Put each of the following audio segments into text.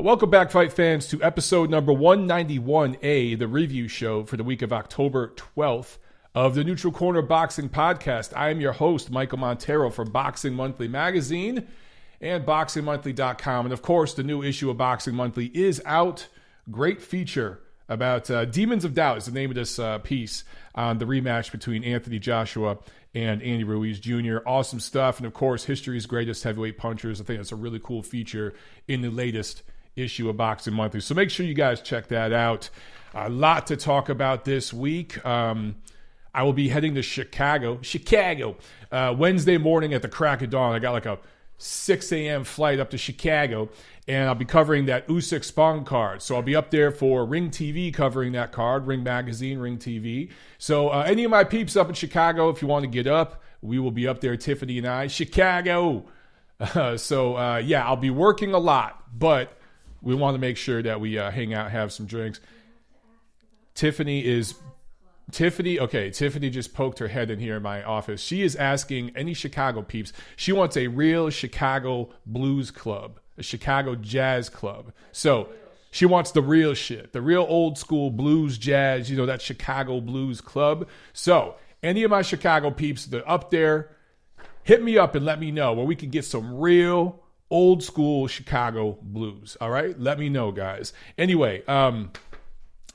Welcome back, fight fans, to episode number 191A, the review show for the week of October 12th of the Neutral Corner Boxing Podcast. I am your host, Michael Montero from Boxing Monthly Magazine and BoxingMonthly.com. And of course, the new issue of Boxing Monthly is out. Great feature about Demons of Doubt is the name of this piece on the rematch between Anthony Joshua and Andy Ruiz Jr. Awesome stuff. And of course, history's greatest heavyweight punchers. I think that's a really cool feature in the latest issue of Boxing Monthly. So make sure you guys check that out. A lot to talk about this week. I will be heading to Chicago, Wednesday morning at the crack of dawn. I got like a 6 a.m. flight up to Chicago, and I'll be covering that Usyk Spong card. So I'll be up there for Ring TV covering that card, Ring Magazine, Ring TV. So any of my peeps up in Chicago, if you want to get up, we will be up there, Tiffany and I. Chicago! Yeah, I'll be working a lot, but we want to make sure that we hang out, have some drinks. Tiffany just poked her head in here in my office. She is asking any Chicago peeps. She wants a real Chicago blues club, a Chicago jazz club. So she wants the real shit, the real old school blues jazz, that Chicago blues club. So any of my Chicago peeps that are up there, hit me up and let me know where we can get some real old school Chicago blues. All right? Let me know, guys. Anyway,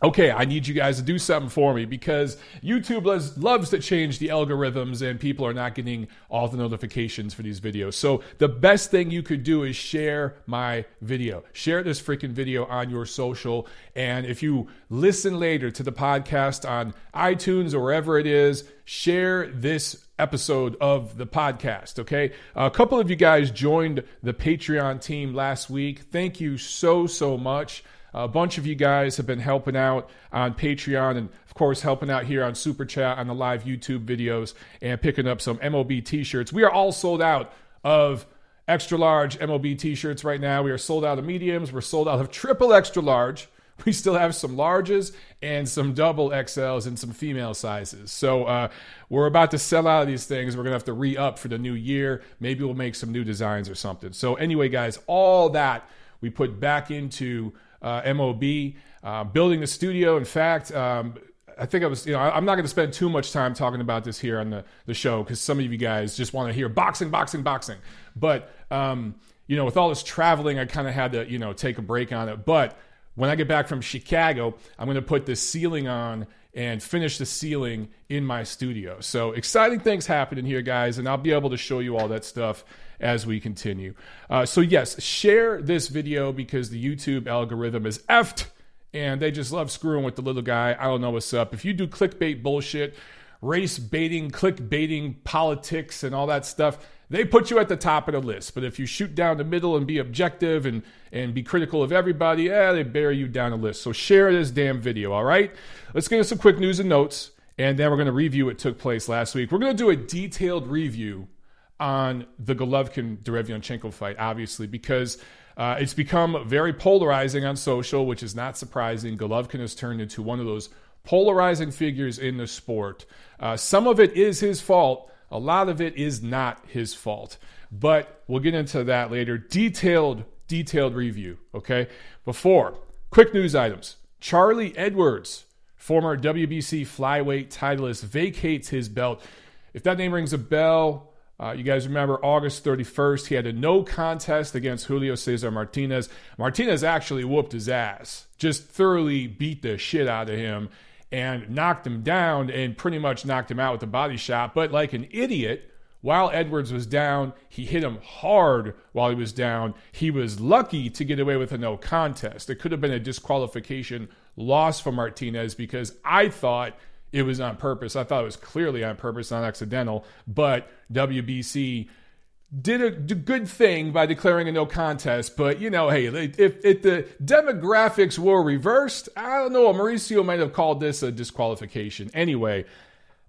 okay, I need you guys to do something for me because YouTube loves to change the algorithms and people are not getting all the notifications for these videos. So the best thing you could do is share my video. Share this freaking video on your social. And if you listen later to the podcast on iTunes or wherever it is, share this episode of the podcast, okay? A couple of you guys joined the Patreon team last week. Thank you so much. A bunch of you guys have been helping out on Patreon and, of course, helping out here on Super Chat on the live YouTube videos and picking up some MOB t-shirts. We are all sold out of extra large MOB t-shirts right now. We are sold out of mediums. We're sold out of triple extra large. We still have some larges and some double XLs and some female sizes. So we're about to sell out of these things. We're going to have to re-up for the new year. Maybe we'll make some new designs or something. So anyway, guys, all that we put back into MOB, building the studio. In fact, I think I'm not going to spend too much time talking about this here on the show because some of you guys just want to hear boxing. But, with all this traveling, I kind of had to, take a break on it. But when I get back from Chicago, I'm going to put the ceiling on and finish the ceiling in my studio. So exciting things happening here, guys, and I'll be able to show you all that stuff as we continue. So yes, share this video because the YouTube algorithm is effed and they just love screwing with the little guy. I don't know what's up. If you do clickbait bullshit, race baiting, clickbaiting, politics, and all that stuff, they put you at the top of the list. But if you shoot down the middle and be objective and be critical of everybody, they bury you down the list. So share this damn video, all right? Let's get into some quick news and notes, and then we're going to review what took place last week. We're going to do a detailed review on the Golovkin Derevyanchenko fight, obviously, because it's become very polarizing on social, which is not surprising. Golovkin has turned into one of those polarizing figures in the sport. Some of it is his fault. A lot of it is not his fault. But we'll get into that later. Detailed review, okay? Before, quick news items. Charlie Edwards, former WBC flyweight titleist, vacates his belt. If that name rings a bell, you guys remember August 31st, he had a no contest against Julio Cesar Martinez. Martinez actually whooped his ass, just thoroughly beat the shit out of him and knocked him down and pretty much knocked him out with a body shot. But like an idiot, while Edwards was down, he hit him hard while he was down. He was lucky to get away with a no contest. It could have been a disqualification loss for Martinez because I thought it was on purpose. I thought it was clearly on purpose, not accidental. But WBC did a good thing by declaring a no contest. But, hey, if the demographics were reversed, I don't know. Mauricio might have called this a disqualification. Anyway,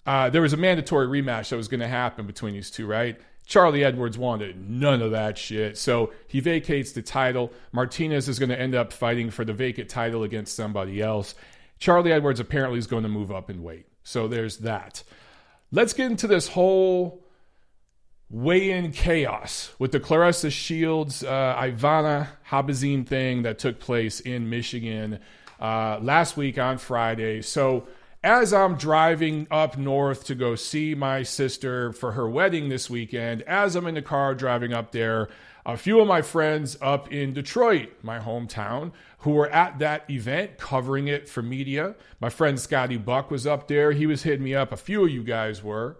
there was a mandatory rematch that was going to happen between these two, right? Charlie Edwards wanted none of that shit. So he vacates the title. Martinez is going to end up fighting for the vacant title against somebody else. Charlie Edwards apparently is going to move up in weight. So there's that. Let's get into this whole weigh-in chaos with the Claressa Shields, Shields-Habazin thing that took place in Michigan last week on Friday. So as I'm driving up north to go see my sister for her wedding this weekend, as I'm in the car driving up there, a few of my friends up in Detroit, my hometown, who were at that event covering it for media. My friend Scotty Buck was up there. He was hitting me up. A few of you guys were.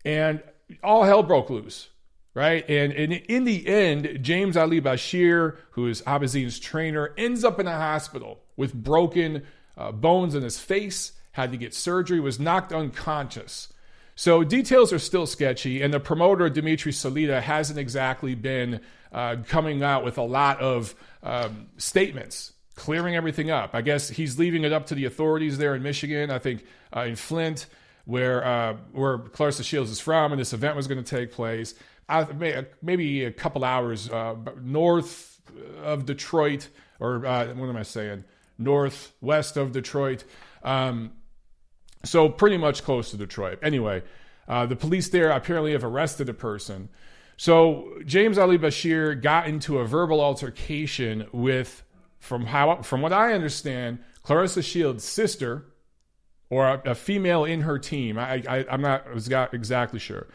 And all hell broke loose, right? And in the end, James Ali Bashir, who is Habazin's trainer, ends up in a hospital with broken bones in his face, had to get surgery, was knocked unconscious. So details are still sketchy, and the promoter, Dmitry Solida, hasn't exactly been coming out with a lot of statements, clearing everything up. I guess he's leaving it up to the authorities there in Michigan, I think in Flint, where Claressa Shields is from, and this event was going to take place. Maybe a couple hours north of Detroit, or what am I saying? Northwest of Detroit. So pretty much close to Detroit. Anyway, the police there apparently have arrested a person. So James Ali Bashir got into a verbal altercation with, from what I understand, Claressa Shields' sister, or a female in her team. I'm not exactly sure.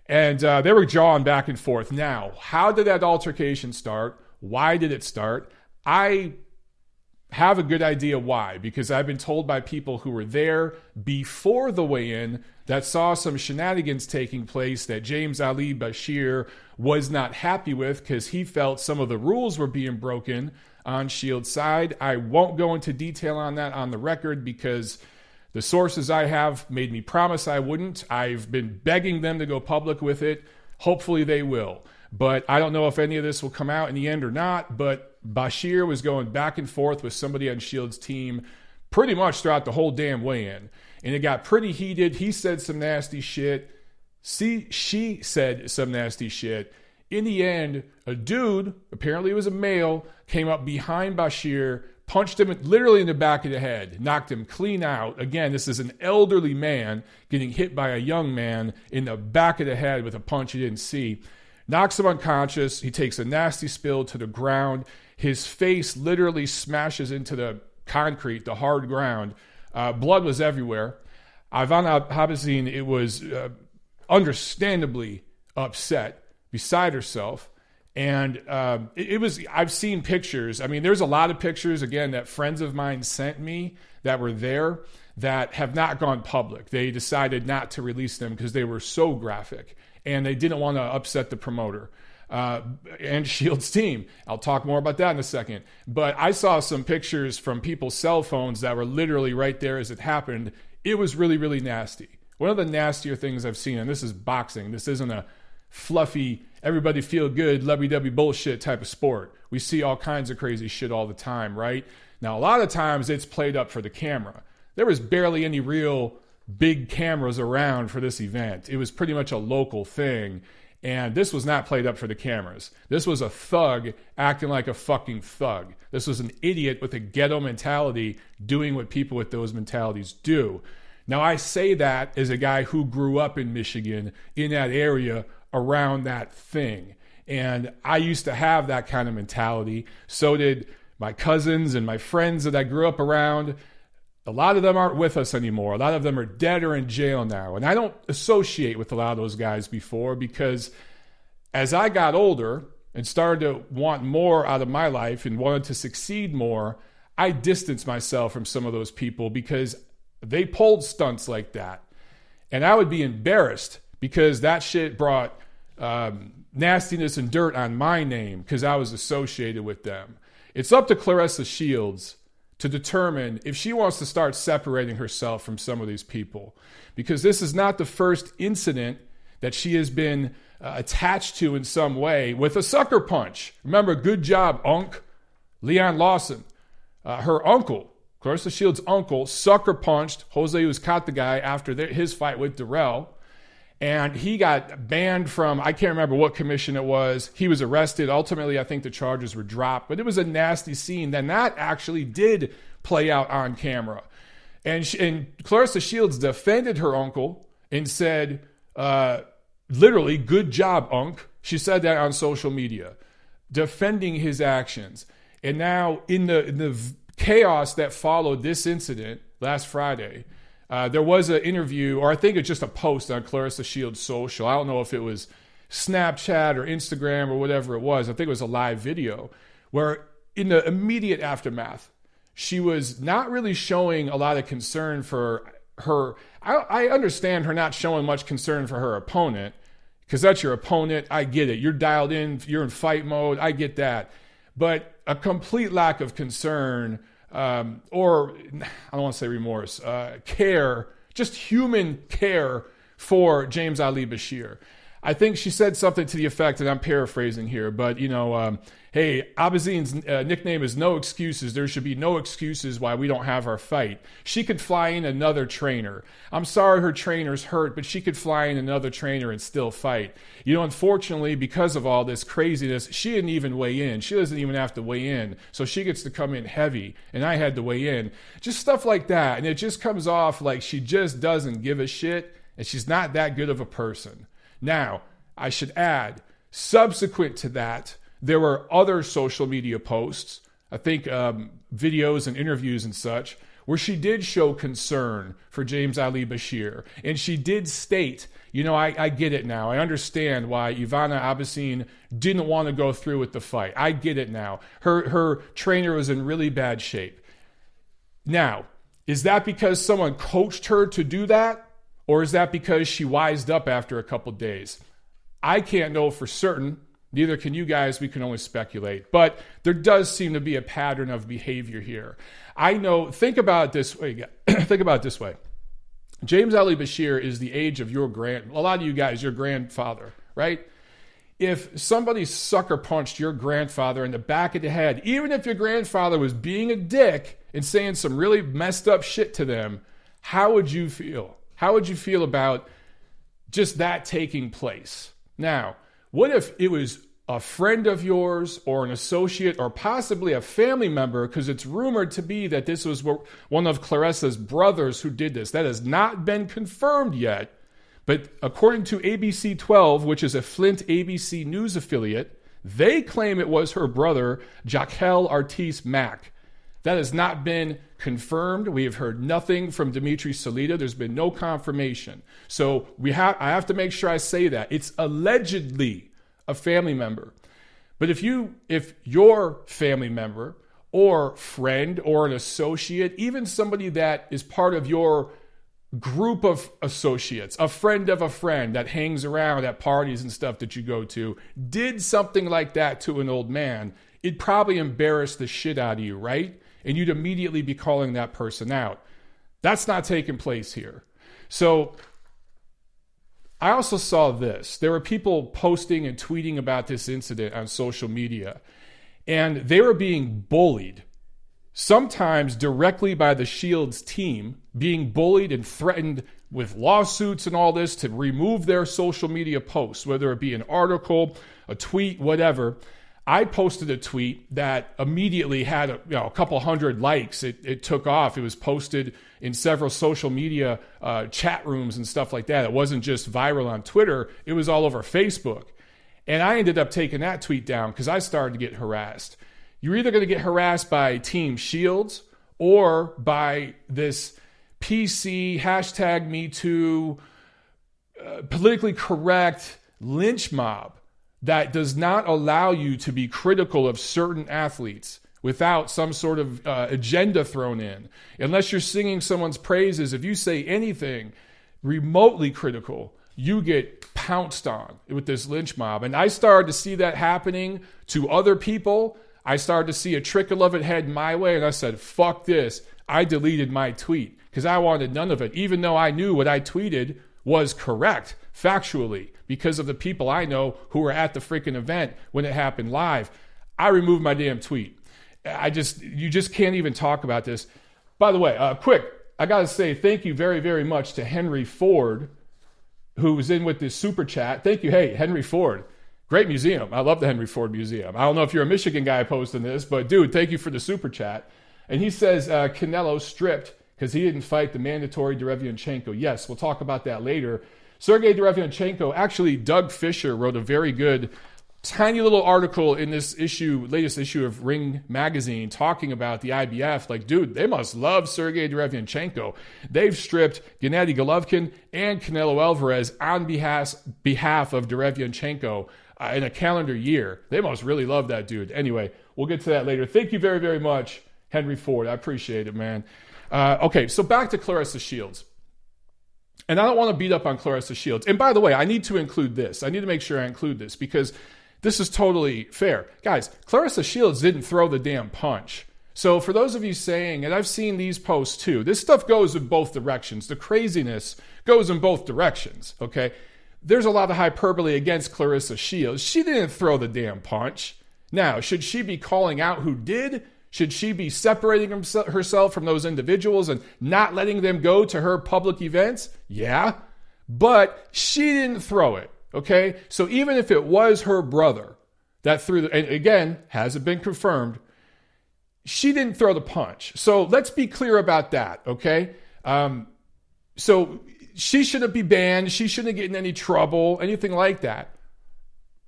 And they were jawing back and forth. Now, how did that altercation start? Why did it start? I have a good idea why, because I've been told by people who were there before the weigh-in that saw some shenanigans taking place that James Ali Bashir was not happy with because he felt some of the rules were being broken on Shields' side. I won't go into detail on that on the record because the sources I have made me promise I wouldn't. I've been begging them to go public with it. Hopefully they will. But I don't know if any of this will come out in the end or not, but Bashir was going back and forth with somebody on Shields' team pretty much throughout the whole damn weigh-in. And it got pretty heated. He said some nasty shit. She said some nasty shit. In the end, a dude, apparently it was a male, came up behind Bashir, punched him literally in the back of the head, knocked him clean out. Again, this is an elderly man getting hit by a young man in the back of the head with a punch he didn't see. Knocks him unconscious. He takes a nasty spill to the ground. His face literally smashes into the concrete, the hard ground. Blood was everywhere. Shields-Habazin, it was understandably upset, beside herself. And it was, I've seen pictures. I mean, there's a lot of pictures, again, that friends of mine sent me that were there that have not gone public. They decided not to release them because they were so graphic. And they didn't want to upset the promoter and Shields' team. I'll talk more about that in a second. But I saw some pictures from people's cell phones that were literally right there as it happened. It was really, really nasty. One of the nastier things I've seen, and this is boxing. This isn't a fluffy, everybody feel good, lovey-dovey bullshit type of sport. We see all kinds of crazy shit all the time, right? Now, a lot of times it's played up for the camera. There was barely any real big cameras around for this event. It was pretty much a local thing. And this was not played up for the cameras. This was a thug acting like a fucking thug. This was an idiot with a ghetto mentality doing what people with those mentalities do. Now, I say that as a guy who grew up in Michigan, in that area, around that thing. And I used to have that kind of mentality. So did my cousins and my friends that I grew up around. A lot of them aren't with us anymore. A lot of them are dead or in jail now. And I don't associate with a lot of those guys before because as I got older and started to want more out of my life and wanted to succeed more, I distanced myself from some of those people because they pulled stunts like that. And I would be embarrassed because that shit brought nastiness and dirt on my name because I was associated with them. It's up to Claressa Shields to determine if she wants to start separating herself from some of these people. Because this is not the first incident that she has been attached to in some way with a sucker punch. Remember, good job, Unc. Leon Lawson. Her uncle, Claressa Shields' uncle, sucker punched Jose Uzcat, the guy, after his fight with Darrell. And he got banned from, I can't remember what commission it was. He was arrested. Ultimately, I think the charges were dropped. But it was a nasty scene. Then that actually did play out on camera. And Claressa Shields defended her uncle and said, literally, good job, Unc. She said that on social media, defending his actions. And now in the chaos that followed this incident last Friday, there was an interview, or I think it's just a post on Claressa Shields' social. I don't know if it was Snapchat or Instagram or whatever it was. I think it was a live video where in the immediate aftermath, she was not really showing a lot of concern for her. I understand her not showing much concern for her opponent, because that's your opponent. I get it. You're dialed in. You're in fight mode. I get that. But a complete lack of concern, or I don't want to say remorse, care, just human care for James Ali Bashir. I think she said something to the effect, and I'm paraphrasing here, but, hey, Habazin's nickname is No Excuses. There should be no excuses why we don't have our fight. She could fly in another trainer. I'm sorry her trainer's hurt, but she could fly in another trainer and still fight. Unfortunately, because of all this craziness, she didn't even weigh in. She doesn't even have to weigh in, so she gets to come in heavy, and I had to weigh in. Just stuff like that, and it just comes off like she just doesn't give a shit, and she's not that good of a person. Now, I should add, subsequent to that, there were other social media posts, I think videos and interviews and such, where she did show concern for James Ali Bashir. And she did state, I get it now. I understand why Ivana Abasine didn't want to go through with the fight. I get it now. Her trainer was in really bad shape. Now, is that because someone coached her to do that? Or is that because she wised up after a couple days? I can't know for certain. Neither can you guys. We can only speculate. But there does seem to be a pattern of behavior here. I know, think about it this way. Think about it this way. James Ali Bashir is the age of a lot of you guys, your grandfather, right? If somebody sucker punched your grandfather in the back of the head, even if your grandfather was being a dick and saying some really messed up shit to them, how would you feel? How would you feel about just that taking place? Now, what if it was a friend of yours or an associate or possibly a family member, because it's rumored to be that this was one of Claressa's brothers who did this. That has not been confirmed yet, but according to ABC 12, which is a Flint ABC News affiliate, they claim it was her brother, Jaquel Artis Mack. That has not been confirmed. We have heard nothing from Dimitri Salita. There's been no confirmation. So I have to make sure I say that. It's allegedly a family member. But if your family member or friend or an associate, even somebody that is part of your group of associates, a friend of a friend that hangs around at parties and stuff that you go to, did something like that to an old man, it'd probably embarrass the shit out of you, right? And you'd immediately be calling that person out. That's not taking place here. So I also saw this. There were people posting and tweeting about this incident on social media, and they were being bullied, sometimes directly by the Shields team, being bullied and threatened with lawsuits and all this to remove their social media posts, whether it be an article, a tweet, whatever. I posted a tweet that immediately had a couple hundred likes. It took off. It was posted in several social media chat rooms and stuff like that. It wasn't just viral on Twitter. It was all over Facebook. And I ended up taking that tweet down because I started to get harassed. You're either going to get harassed by Team Shields or by this PC, #MeToo, politically correct lynch mob that does not allow you to be critical of certain athletes without some sort of agenda thrown in. Unless you're singing someone's praises, if you say anything remotely critical, you get pounced on with this lynch mob. And I started to see that happening to other people. I started to see a trickle of it head my way, and I said, fuck this. I deleted my tweet because I wanted none of it, even though I knew what I tweeted was correct factually because of the people I know who were at the freaking event when it happened live. I removed my damn tweet. You just can't even talk about this. By the way, quick, I got to say thank you very, very much to Henry Ford, who was in with this super chat. Thank you. Hey, Henry Ford, great museum. I love the Henry Ford Museum. I don't know if you're a Michigan guy posting this, but dude, thank you for the super chat. And he says Canelo stripped because he didn't fight the mandatory Derevyanchenko. Yes, we'll talk about that later. Sergiy Derevyanchenko, actually, Doug Fisher wrote a very good, tiny little article in this latest issue of Ring Magazine, talking about the IBF. Like, dude, they must love Sergiy Derevyanchenko. They've stripped Gennady Golovkin and Canelo Alvarez on behalf of Derevyanchenko in a calendar year. They must really love that dude. Anyway, we'll get to that later. Thank you very, very much, Henry Ford. I appreciate it, man. Okay, so back to Claressa Shields. And I don't want to beat up on Claressa Shields. And by the way, I need to include this. I need to make sure I include this because this is totally fair. Guys, Claressa Shields didn't throw the damn punch. So for those of you saying, and I've seen these posts too, this stuff goes in both directions. The craziness goes in both directions, okay? There's a lot of hyperbole against Claressa Shields. She didn't throw the damn punch. Now, should she be calling out who did? Should she be separating herself from those individuals and not letting them go to her public events? Yeah, but she didn't throw it, okay? So even if it was her brother that threw the, and again, hasn't been confirmed, she didn't throw the punch. So let's be clear about that, okay? So she shouldn't be banned. She shouldn't get in any trouble, anything like that.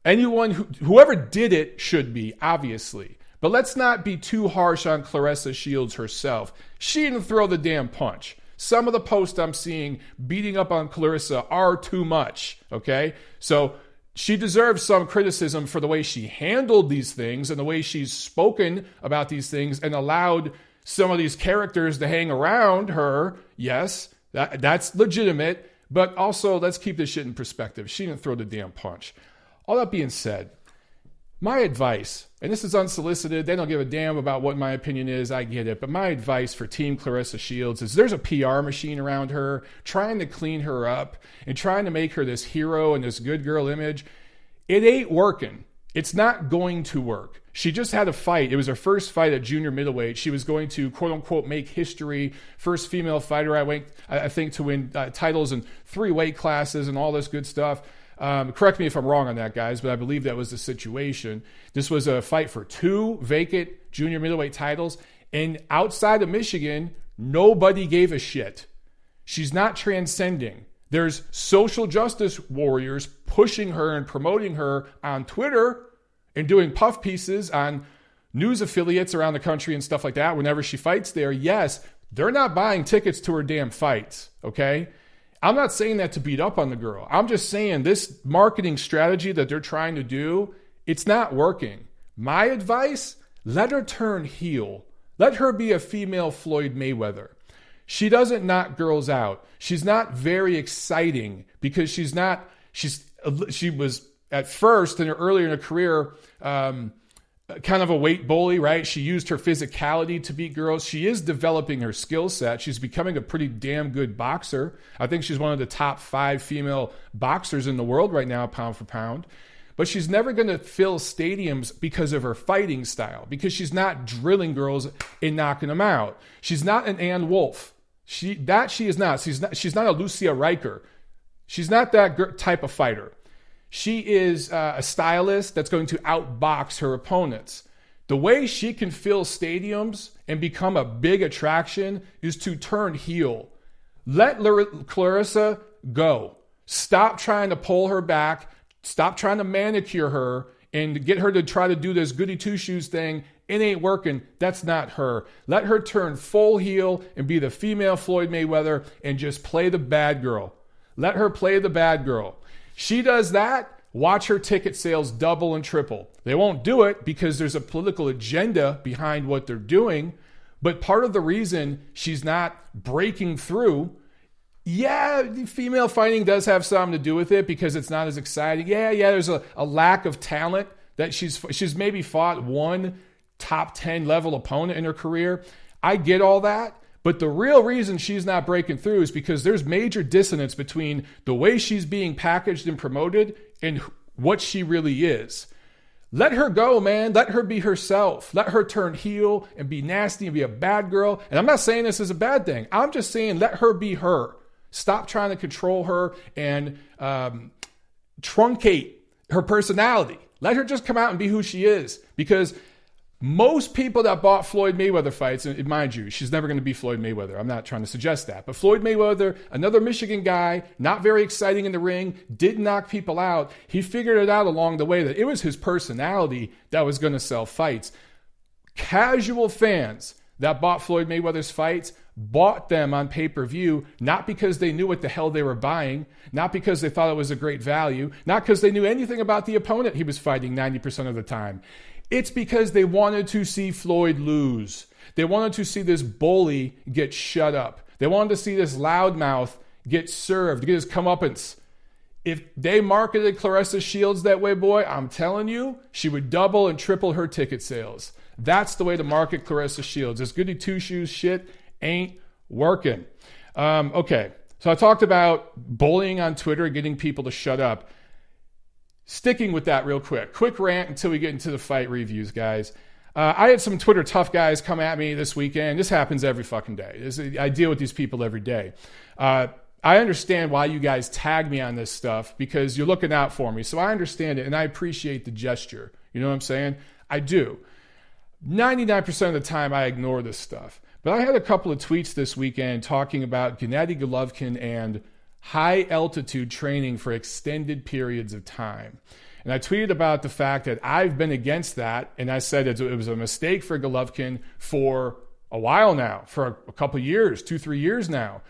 Whoever did it should be, obviously. But let's not be too harsh on Claressa Shields herself. She didn't throw the damn punch. Some of the posts I'm seeing beating up on Claressa are too much, okay? So she deserves some criticism for the way she handled these things and the way she's spoken about these things and allowed some of these characters to hang around her. Yes, that's legitimate, but also let's keep this shit in perspective. She didn't throw the damn punch. All that being said, my advice, and this is unsolicited, they don't give a damn about what my opinion is, I get it, but my advice for Team Claressa Shields is there's a PR machine around her trying to clean her up and trying to make her this hero and this good girl image. It ain't working. It's not going to work. She just had a fight. It was her first fight at junior middleweight. She was going to, quote unquote, make history. First female fighter, I think, to win titles in 3 weight classes and all this good stuff. Correct me if I'm wrong on that, guys, but I believe that was the situation. This was a fight for 2 vacant junior middleweight titles. And outside of Michigan, nobody gave a shit. She's not transcending. There's social justice warriors pushing her and promoting her on Twitter and doing puff pieces on news affiliates around the country and stuff like that whenever she fights there. Yes, they're not buying tickets to her damn fights, okay? I'm not saying that to beat up on the girl. I'm just saying this marketing strategy that they're trying to do, it's not working. My advice, let her turn heel. Let her be a female Floyd Mayweather. She doesn't knock girls out. She's not very exciting because she was at first earlier in her career, kind of a weight bully, right? She used her physicality to beat girls. She is developing her skill set. She's becoming a pretty damn good boxer. I think she's one of the top 5 female boxers in the world right now, pound for pound. But she's never going to fill stadiums because of her fighting style, because she's not drilling girls and knocking them out. She's not an Ann Wolfe. She is not. She's not a Lucia Riker. She's not that type of fighter. She is a stylist that's going to outbox her opponents. The way she can fill stadiums and become a big attraction is to turn heel. Let Claressa go. Stop trying to pull her back. Stop trying to manicure her and get her to try to do this goody two-shoes thing. It ain't working. That's not her. Let her turn full heel and be the female Floyd Mayweather and just play the bad girl. Let her play the bad girl. She does that, watch her ticket sales double and triple. They won't do it because there's a political agenda behind what they're doing. But part of the reason she's not breaking through, female fighting does have something to do with it because it's not as exciting. There's a lack of talent that she's maybe fought one top 10 level opponent in her career. I get all that. But the real reason she's not breaking through is because there's major dissonance between the way she's being packaged and promoted and what she really is. Let her go, man. Let her be herself. Let her turn heel and be nasty and be a bad girl. And I'm not saying this is a bad thing. I'm just saying let her be her. Stop trying to control her and truncate her personality. Let her just come out and be who she is. Because Most people that bought Floyd Mayweather fights, and mind you, she's never going to be Floyd Mayweather. I'm not trying to suggest that. But Floyd Mayweather, another Michigan guy, not very exciting in the ring, did knock people out. He figured it out along the way that it was his personality that was going to sell fights. Casual fans that bought Floyd Mayweather's fights bought them on pay-per-view, not because they knew what the hell they were buying, not because they thought it was a great value, not because they knew anything about the opponent he was fighting 90% of the time. It's because they wanted to see Floyd lose. They wanted to see this bully get shut up. They wanted to see this loudmouth get served, get his comeuppance. If they marketed Claressa Shields that way, boy, I'm telling you, she would double and triple her ticket sales. That's the way to market Claressa Shields. This goody two-shoes shit ain't working. Okay, so I talked about bullying on Twitter, getting people to shut up. Sticking with that real quick. Quick rant until we get into the fight reviews, guys. I had some Twitter tough guys come at me this weekend. This happens every fucking day. I deal with these people every day. I understand why you guys tag me on this stuff because you're looking out for me. So I understand it, and I appreciate the gesture. You know what I'm saying? I do. 99% of the time, I ignore this stuff. But I had a couple of tweets this weekend talking about Gennady Golovkin and high-altitude training for extended periods of time. And I tweeted about the fact that I've been against that, and I said it was a mistake for Golovkin for a while now, for a couple years, 2-3 years now.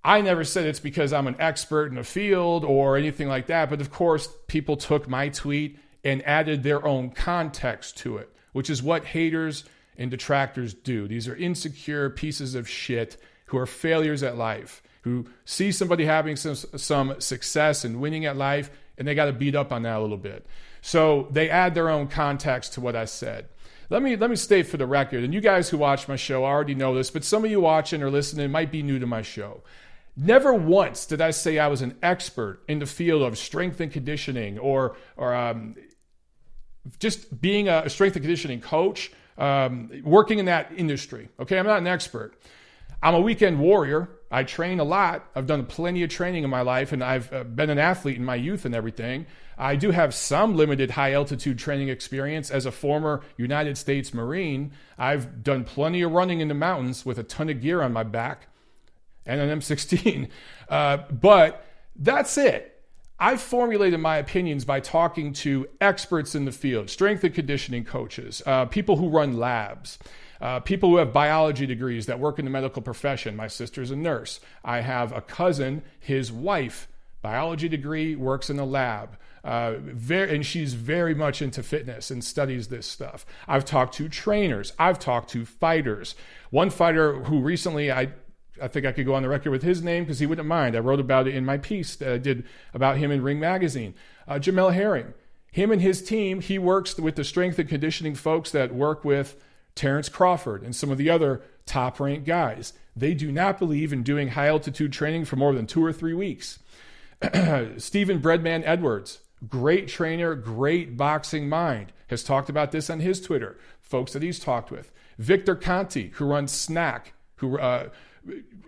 I never said it's because I'm an expert in the field or anything like that, but of course, people took my tweet and added their own context to it, which is what haters and detractors do. These are insecure pieces of shit who are failures at life, who see somebody having some success and winning at life, and they got to beat up on that a little bit. So they add their own context to what I said. Let me state for the record, and you guys who watch my show already know this, but some of you watching or listening might be new to my show. Never once did I say I was an expert in the field of strength and conditioning or just being a strength and conditioning coach, working in that industry. Okay, I'm not an expert. I'm a weekend warrior. I train a lot. I've done plenty of training in my life, and I've been an athlete in my youth and everything. I do have some limited high-altitude training experience as a former United States Marine. I've done plenty of running in the mountains with a ton of gear on my back and an M16. But that's it. I formulated my opinions by talking to experts in the field, strength and conditioning coaches, people who run labs, people who have biology degrees that work in the medical profession. My sister's a nurse. I have a cousin, his wife, biology degree, works in a lab. And she's very much into fitness and studies this stuff. I've talked to trainers. I've talked to fighters. One fighter who recently, I think I could go on the record with his name because he wouldn't mind. I wrote about it in my piece that I did about him in Ring Magazine. Jamel Herring. Him and his team, he works with the strength and conditioning folks that work with Terrence Crawford and some of the other top-ranked guys. They do not believe in doing high-altitude training for more than 2 or 3 weeks. Stephen Breadman Edwards, great trainer, great boxing mind, has talked about this on his Twitter, folks that he's talked with. Victor Conti, who runs Snack, who a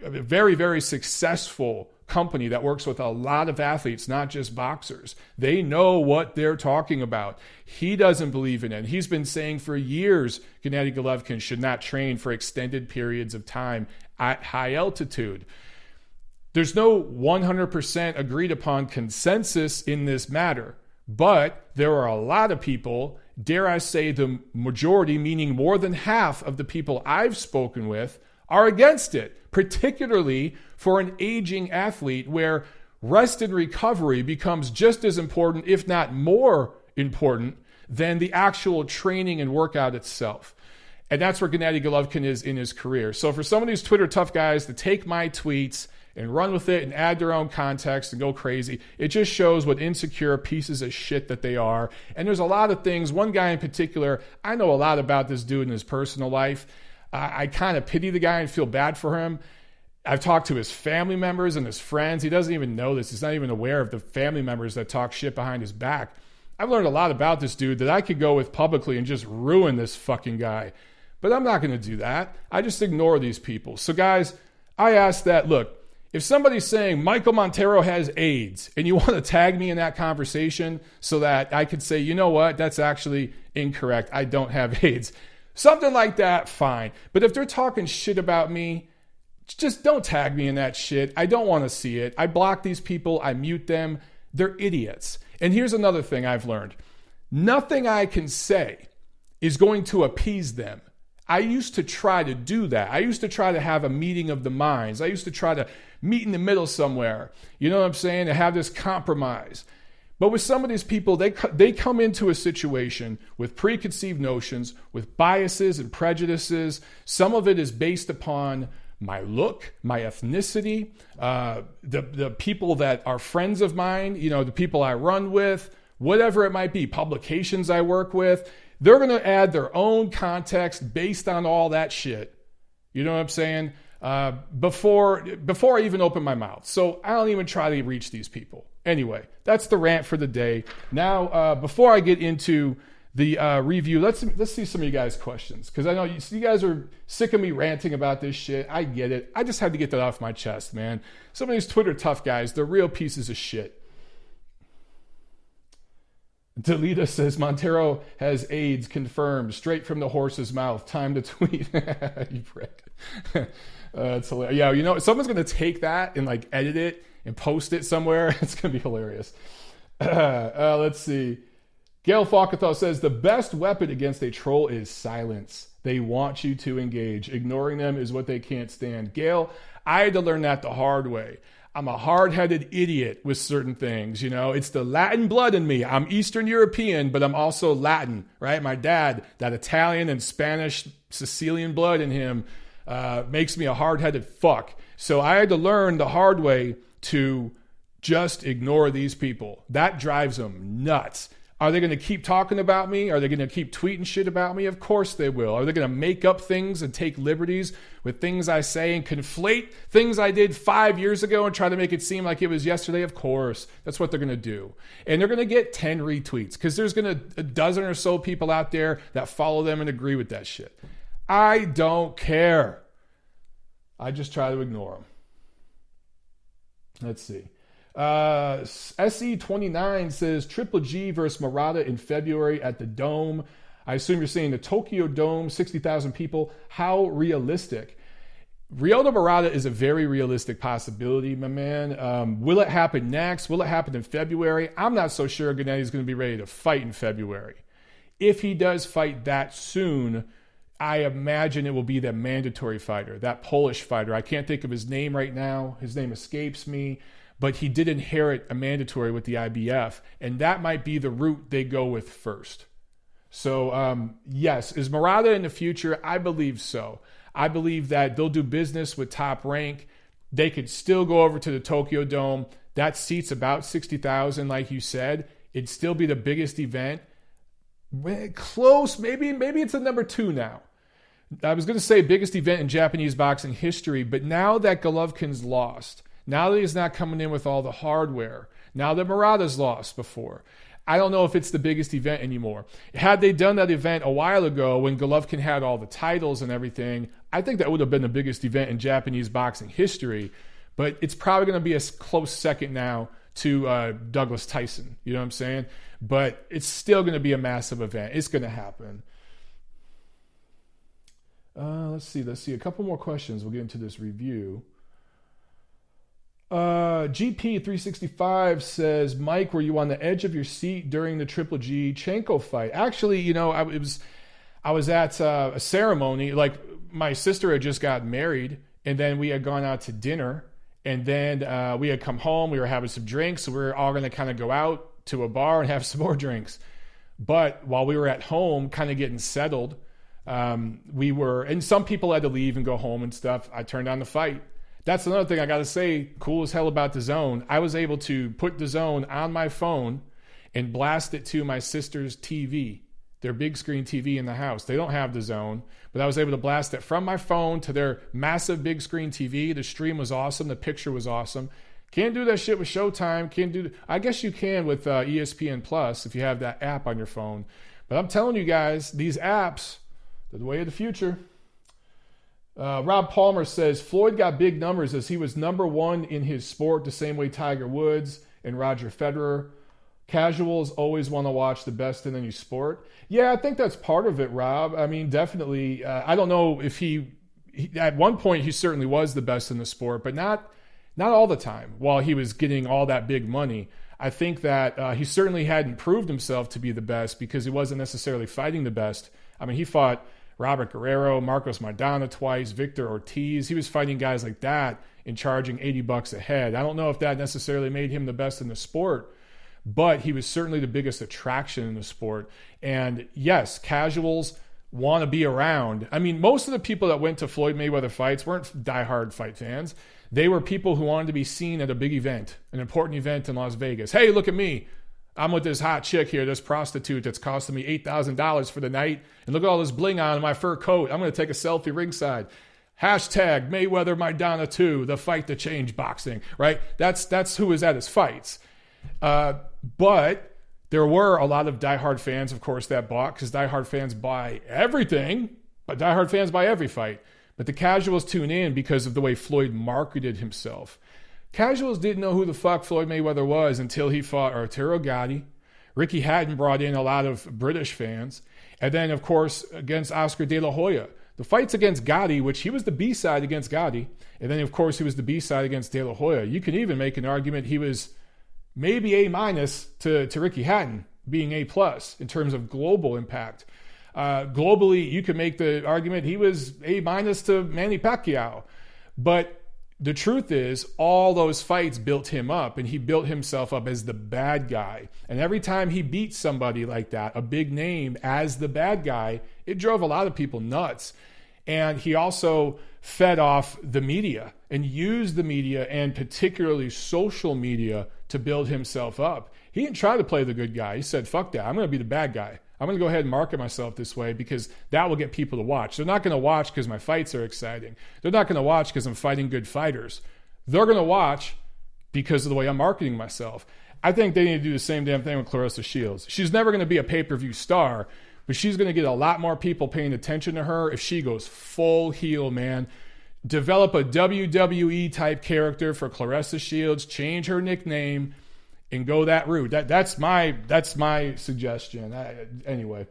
very, very successful company that works with a lot of athletes, not just boxers. They know what they're talking about. He doesn't believe in it. He's been saying for years Gennady Golovkin should not train for extended periods of time at high altitude. There's no 100% agreed upon consensus in this matter, but there are a lot of people, dare I say the majority, meaning more than half of the people I've spoken with, are against it, particularly for an aging athlete where rest and recovery becomes just as important, if not more important, than the actual training and workout itself. And that's where Gennady Golovkin is in his career. So for some of these Twitter tough guys to take my tweets and run with it and add their own context and go crazy, it just shows what insecure pieces of shit that they are. And there's a lot of things. One guy in particular, I know a lot about this dude in his personal life. I kind of pity the guy and feel bad for him. I've talked to his family members and his friends. He doesn't even know this. He's not even aware of the family members that talk shit behind his back. I've learned a lot about this dude that I could go with publicly and just ruin this fucking guy. But I'm not going to do that. I just ignore these people. So guys, I ask that, look, If somebody's saying Michael Montero has AIDS and you want to tag me in that conversation so that I could say, you know what, that's actually incorrect. I don't have AIDS. Something like that, fine. But if they're talking shit about me, just don't tag me in that shit. I don't want to see it. I block these people. I mute them. They're idiots. And here's another thing I've learned. Nothing I can say is going to appease them. I used to try to do that. I used to try to have a meeting of the minds. I used to try to meet in the middle somewhere. You know what I'm saying? To have this compromise. But with some of these people, they come into a situation with preconceived notions, with biases and prejudices. Some of it is based upon my look, my ethnicity, the people that are friends of mine, you know, the people I run with, whatever it might be, publications I work with. They're going to add their own context based on all that shit. You know what I'm saying? Before I even open my mouth. So I don't even try to reach these people. Anyway, that's the rant for the day. Now, before I get into the review, let's see some of you guys' questions. Because I know you guys are sick of me ranting about this shit. I get it. I just had to get that off my chest, man. Some of these Twitter tough guys, they're real pieces of shit. Delita says, Montero has AIDS confirmed, straight from the horse's mouth. Time to tweet. You prick. It's hilarious. Yeah, you know, someone's going to take that and like edit it and post it somewhere. It's going to be hilarious. Let's see. Gail Falcathal says, the best weapon against a troll is silence. They want you to engage. Ignoring them is what they can't stand. Gail, I had to learn that the hard way. I'm a hard-headed idiot with certain things, you know. It's the Latin blood in me. I'm Eastern European, but I'm also Latin, right? My dad, that Italian and Spanish Sicilian blood in him makes me a hard-headed fuck. So I had to learn the hard way to just ignore these people. That drives them nuts. Are they going to keep talking about me? Are they going to keep tweeting shit about me? Of course they will. Are they going to make up things and take liberties with things I say and conflate things I did 5 years ago and try to make it seem like it was yesterday? Of course. That's what they're going to do. And they're going to get 10 retweets because there's going to a dozen or so people out there that follow them and agree with that shit. I don't care. I just try to ignore them. Let's see. SE29 says Triple G versus Murata in February at the Dome. I assume you're saying the Tokyo Dome, 60,000 people. How realistic? Ryota Murata is a very realistic possibility, my man. Will it happen next? Will it happen in February? I'm not so sure Gennady's going to be ready to fight in February. If he does fight that soon, I imagine it will be that mandatory fighter, that Polish fighter. I can't think of his name right now. His name escapes me. But he did inherit a mandatory with the IBF, and that might be the route they go with first. So, yes, is Murata in the future? I believe so. I believe that they'll do business with Top Rank. They could still go over to the Tokyo Dome. That seats about 60,000, like you said. It'd still be the biggest event. Close, maybe it's a number 2 now. I was going to say biggest event in Japanese boxing history, but now that Golovkin's lost, now that he's not coming in with all the hardware, now that Murata's lost before, I don't know if it's the biggest event anymore. Had they done that event a while ago when Golovkin had all the titles and everything, I think that would have been the biggest event in Japanese boxing history. But it's probably going to be a close second now to Douglas Tyson. You know what I'm saying? But it's still going to be a massive event. It's going to happen. Let's see. A couple more questions. We'll get into this review. GP365 says, Mike, were you on the edge of your seat during the Triple G Chenko fight? Actually, you know, I was at a ceremony. Like, my sister had just got married, and then we had gone out to dinner, and then we had come home. We were having some drinks, so we were all going to kind of go out to a bar and have some more drinks. But while we were at home, kind of getting settled, and some people had to leave and go home and stuff. I turned on the fight. That's another thing I got to say, cool as hell about DAZN. I was able to put DAZN on my phone and blast it to my sister's TV, their big screen TV in the house. They don't have DAZN, but I was able to blast it from my phone to their massive big screen TV. The stream was awesome. The picture was awesome. Can't do that shit with Showtime. I guess you can with ESPN Plus if you have that app on your phone. But I'm telling you guys, these apps, they're the way of the future. Rob Palmer says, Floyd got big numbers as he was number one in his sport the same way Tiger Woods and Roger Federer. Casuals always want to watch the best in any sport. Yeah, I think that's part of it, Rob. I mean, definitely. I don't know if he at one point he certainly was the best in the sport, but not all the time while he was getting all that big money. I think that he certainly hadn't proved himself to be the best because he wasn't necessarily fighting the best. I mean, he fought Robert Guerrero, Marcos Maidana twice, Victor Ortiz. He was fighting guys like that and charging $80 a head. I don't know if that necessarily made him the best in the sport, but he was certainly the biggest attraction in the sport. And yes, casuals want to be around. I mean, most of the people that went to Floyd Mayweather fights weren't diehard fight fans. They were people who wanted to be seen at a big event, an important event in Las Vegas. Hey, look at me. I'm with this hot chick here, this prostitute that's costing me $8,000 for the night. And look at all this bling on my fur coat. I'm going to take a selfie ringside. Hashtag Mayweather Maidana 2, the fight to change boxing, right? That's who was at his fights. But there were a lot of diehard fans, of course, that bought, because diehard fans buy everything, but diehard fans buy every fight. But the casuals tune in because of the way Floyd marketed himself. Casuals didn't know who the fuck Floyd Mayweather was until he fought Arturo Gatti. Ricky Hatton brought in a lot of British fans. And then, of course, against Oscar De La Hoya. The fights against Gatti, which he was the B-side against Gatti. And then, of course, he was the B-side against De La Hoya. You can even make an argument he was maybe A- to Ricky Hatton, being A+ in terms of global impact. Globally, you could make the argument he was A- to Manny Pacquiao. But the truth is, all those fights built him up, and he built himself up as the bad guy. And every time he beat somebody like that, a big name, as the bad guy, it drove a lot of people nuts. And he also fed off the media and used the media, and particularly social media, to build himself up. He didn't try to play the good guy. He said, fuck that. I'm going to be the bad guy. I'm going to go ahead and market myself this way because that will get people to watch. They're not going to watch because my fights are exciting. They're not going to watch because I'm fighting good fighters. They're going to watch because of the way I'm marketing myself. I think they need to do the same damn thing with Claressa Shields. She's never going to be a pay-per-view star, but she's going to get a lot more people paying attention to her if she goes full heel, man. Develop a WWE-type character for Claressa Shields, change her nickname, and go that route. That's my suggestion. Anyway.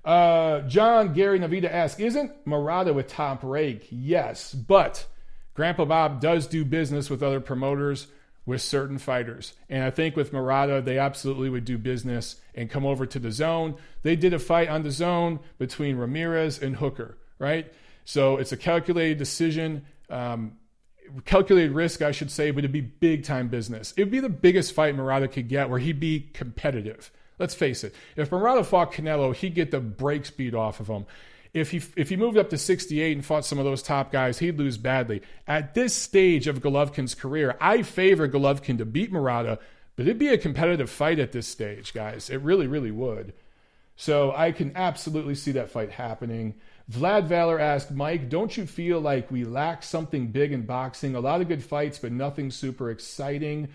John Gary Navita asks, isn't Murata with Top Rank? Yes, but Grandpa Bob does do business with other promoters, with certain fighters. And I think with Murata, they absolutely would do business and come over to the Zone. They did a fight on the Zone between Ramirez and Hooker, right? So it's a calculated decision, calculated risk, I should say, but it'd be big time business. It'd be the biggest fight Murata could get where he'd be competitive. Let's face it. If Murata fought Canelo, he'd get the brakes beat off of him. If he moved up to 68 and fought some of those top guys, he'd lose badly. At this stage of Golovkin's career, I favor Golovkin to beat Murata, but it'd be a competitive fight at this stage, guys. It really, really would. So I can absolutely see that fight happening. Vlad Valor asked, Mike, don't you feel like we lack something big in boxing? A lot of good fights, but nothing super exciting.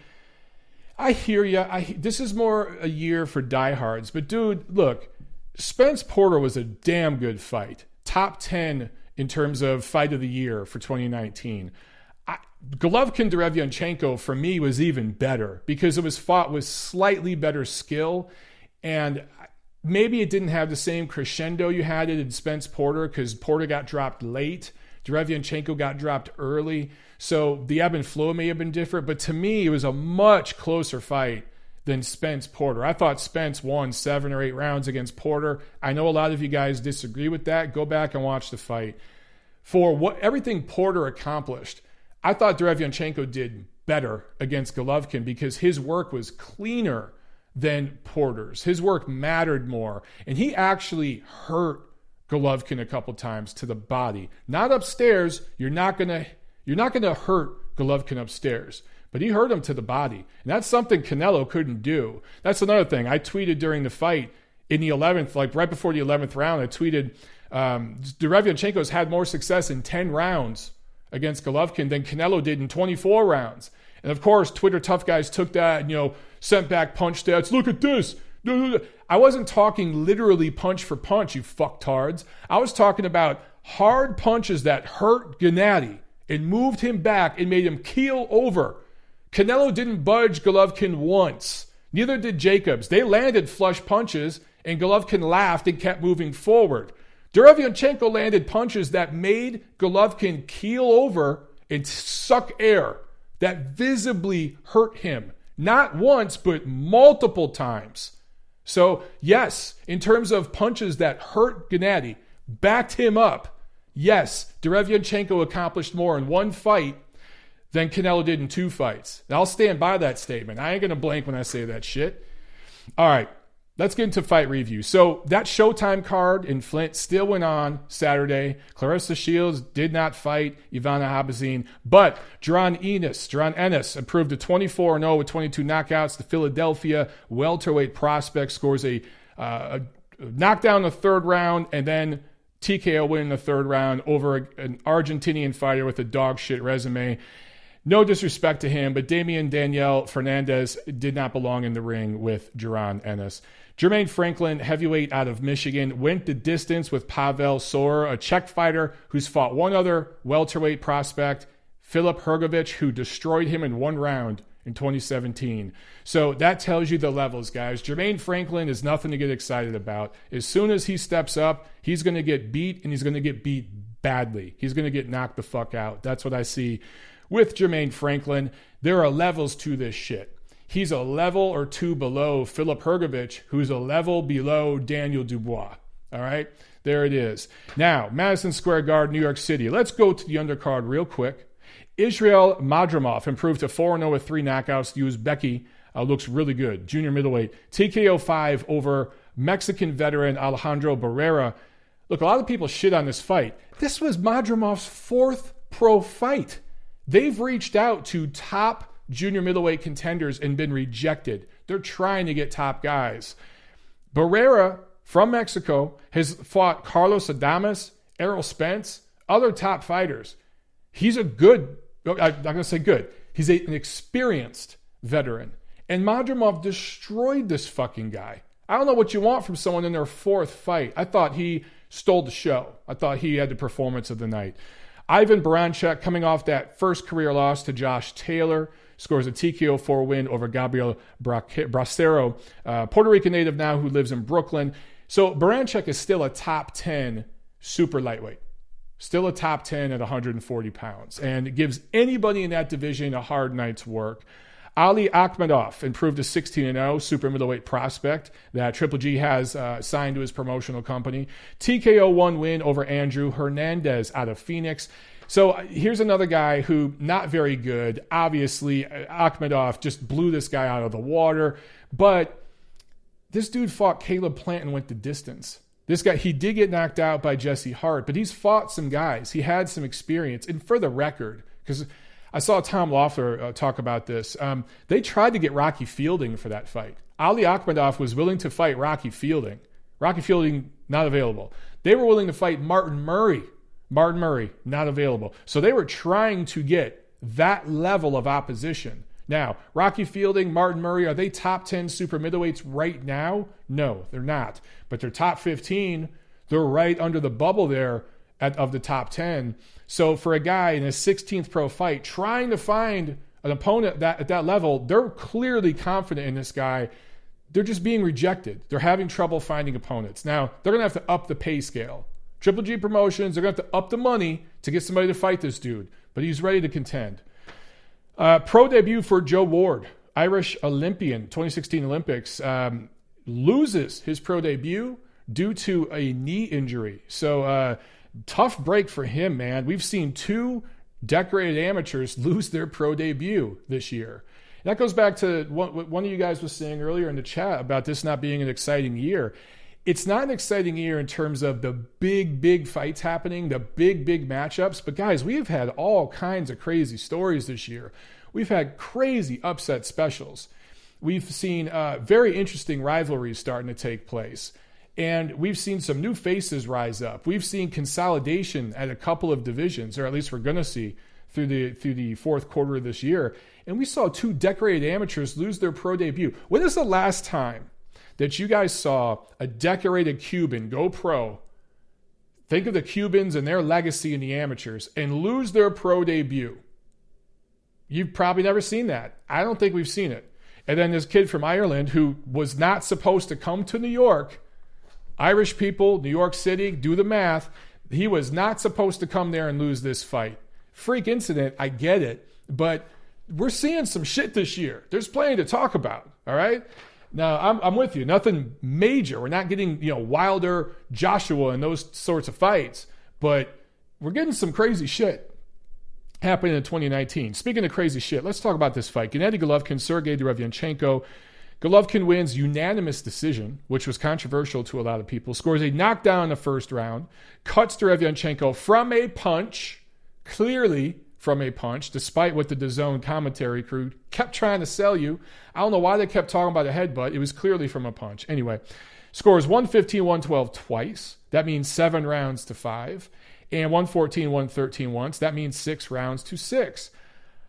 I hear you. This is more a year for diehards. But, dude, look, Spence Porter was a damn good fight. Top 10 in terms of fight of the year for 2019. Golovkin Derevyanchenko, for me, was even better because it was fought with slightly better skill. And maybe it didn't have the same crescendo you had it in Spence Porter because Porter got dropped late. Derevyanchenko got dropped early. So the ebb and flow may have been different. But to me, it was a much closer fight than Spence Porter. I thought Spence won 7 or 8 rounds against Porter. I know a lot of you guys disagree with that. Go back and watch the fight. For everything Porter accomplished, I thought Derevyanchenko did better against Golovkin because his work was cleaner than Porter's. His work mattered more. And he actually hurt Golovkin a couple times to the body. Not upstairs. You're not gonna hurt Golovkin upstairs. But he hurt him to the body. And that's something Canelo couldn't do. That's another thing. I tweeted during the fight in the 11th, like right before the 11th round, I tweeted, Derevyanchenko's had more success in 10 rounds against Golovkin than Canelo did in 24 rounds. And of course, Twitter tough guys took that and, sent back punch stats. Look at this. I wasn't talking literally punch for punch, you fucktards. I was talking about hard punches that hurt Gennady and moved him back and made him keel over. Canelo didn't budge Golovkin once. Neither did Jacobs. They landed flush punches, and Golovkin laughed and kept moving forward. Derevyanchenko landed punches that made Golovkin keel over and suck air, that visibly hurt him. Not once, but multiple times. So, yes, in terms of punches that hurt Gennady, backed him up, yes, Derevyanchenko accomplished more in one fight than Canelo did in 2 fights. And I'll stand by that statement. I ain't going to blank when I say that shit. All right, let's get into fight review. So that Showtime card in Flint still went on Saturday. Claressa Shields did not fight Shields-Habazin, but Jaron Ennis improved to 24-0 with 22 knockouts. The Philadelphia welterweight prospect scores a knockdown in the 3rd round and then TKO win in the 3rd round over an Argentinian fighter with a dog shit resume. No disrespect to him, but Daniel Fernandez did not belong in the ring with Jaron Ennis. Jermaine Franklin, heavyweight out of Michigan, went the distance with Pavel Sor, a Czech fighter who's fought one other welterweight prospect, Filip Hrgovic, who destroyed him in 1 round in 2017. So that tells you the levels, guys. Jermaine Franklin is nothing to get excited about. As soon as he steps up, he's going to get beat, and he's going to get beat badly. He's going to get knocked the fuck out. That's what I see with Jermaine Franklin. There are levels to this shit. He's a level or 2 below Filip Hrgovic, who's a level below Daniel Dubois. All right? There it is. Now, Madison Square Garden, New York City. Let's go to the undercard real quick. Israel Madrimov improved to 4-0 with 3 knockouts. The Uzbeki looks really good. Junior middleweight. TKO 5 over Mexican veteran Alejandro Barrera. Look, a lot of people shit on this fight. This was Madrimov's 4th pro fight. They've reached out to top junior middleweight contenders and been rejected. They're trying to get top guys. Barrera, from Mexico, has fought Carlos Adames, Errol Spence, other top fighters. He's a good, I'm not going to say good, he's an experienced veteran. And Madrimov destroyed this fucking guy. I don't know what you want from someone in their 4th fight. I thought he stole the show. I thought he had the performance of the night. Ivan Baranchyk, coming off that first career loss to Josh Taylor, scores a TKO 4 win over Gabriel Bracero, Puerto Rican native now who lives in Brooklyn. So Baranchyk is still a top 10 super lightweight. Still a top 10 at 140 pounds. And it gives anybody in that division a hard night's work. Ali Akhmedov improved to 16-0, super middleweight prospect that Triple G has signed to his promotional company. TKO 1 win over Andrew Hernandez out of Phoenix. So here's another guy who not very good. Obviously, Akhmedov just blew this guy out of the water. But this dude fought Caleb Plant and went the distance. This guy, he did get knocked out by Jesse Hart, but he's fought some guys. He had some experience. And for the record, because I saw Tom Loeffler talk about this, they tried to get Rocky Fielding for that fight. Ali Akhmedov was willing to fight Rocky Fielding. Rocky Fielding, not available. They were willing to fight Martin Murray. Martin Murray, not available. So they were trying to get that level of opposition. Now, Rocky Fielding, Martin Murray, are they top 10 super middleweights right now? No, they're not. But they're top 15. They're right under the bubble there of the top 10. So for a guy in his 16th pro fight, trying to find an opponent at that level, they're clearly confident in this guy. They're just being rejected. They're having trouble finding opponents. Now, they're going to have to up the pay scale. Triple G Promotions, they're going to have to up the money to get somebody to fight this dude. But he's ready to contend. Pro debut for Joe Ward, Irish Olympian, 2016 Olympics, loses his pro debut due to a knee injury. So tough break for him, man. We've seen 2 decorated amateurs lose their pro debut this year. And that goes back to what one of you guys was saying earlier in the chat about this not being an exciting year. It's not an exciting year in terms of the big fights happening, the big matchups. But guys, we've had all kinds of crazy stories this year. We've had crazy upset specials. We've seen very interesting rivalries starting to take place. And we've seen some new faces rise up. We've seen consolidation at a couple of divisions, or at least we're going to see through the 4th quarter of this year. And we saw 2 decorated amateurs lose their pro debut. When is the last time that you guys saw a decorated Cuban go pro think of the Cubans and their legacy in the amateurs, and lose their pro debut. You've probably never seen that. I don't think we've seen it. And then this kid from Ireland who was not supposed to come to New York, Irish people, New York City, do the math. He was not supposed to come there and lose this fight. Freak incident, I get it. But we're seeing some shit this year. There's plenty to talk about, all right? Now, I'm with you. Nothing major. We're not getting, Wilder, Joshua, and those sorts of fights. But we're getting some crazy shit happening in 2019. Speaking of crazy shit, let's talk about this fight. Gennady Golovkin, Sergiy Derevyanchenko. Golovkin wins unanimous decision, which was controversial to a lot of people. Scores a knockdown in the first round. Cuts Derevyanchenko from a punch, clearly from a punch, despite what the DAZN commentary crew kept trying to sell you. I don't know why they kept talking about a headbutt. It was clearly from a punch. Anyway, scores 115-112 twice. That means 7 rounds to 5. And 114-113 once. That means 6 rounds to 6.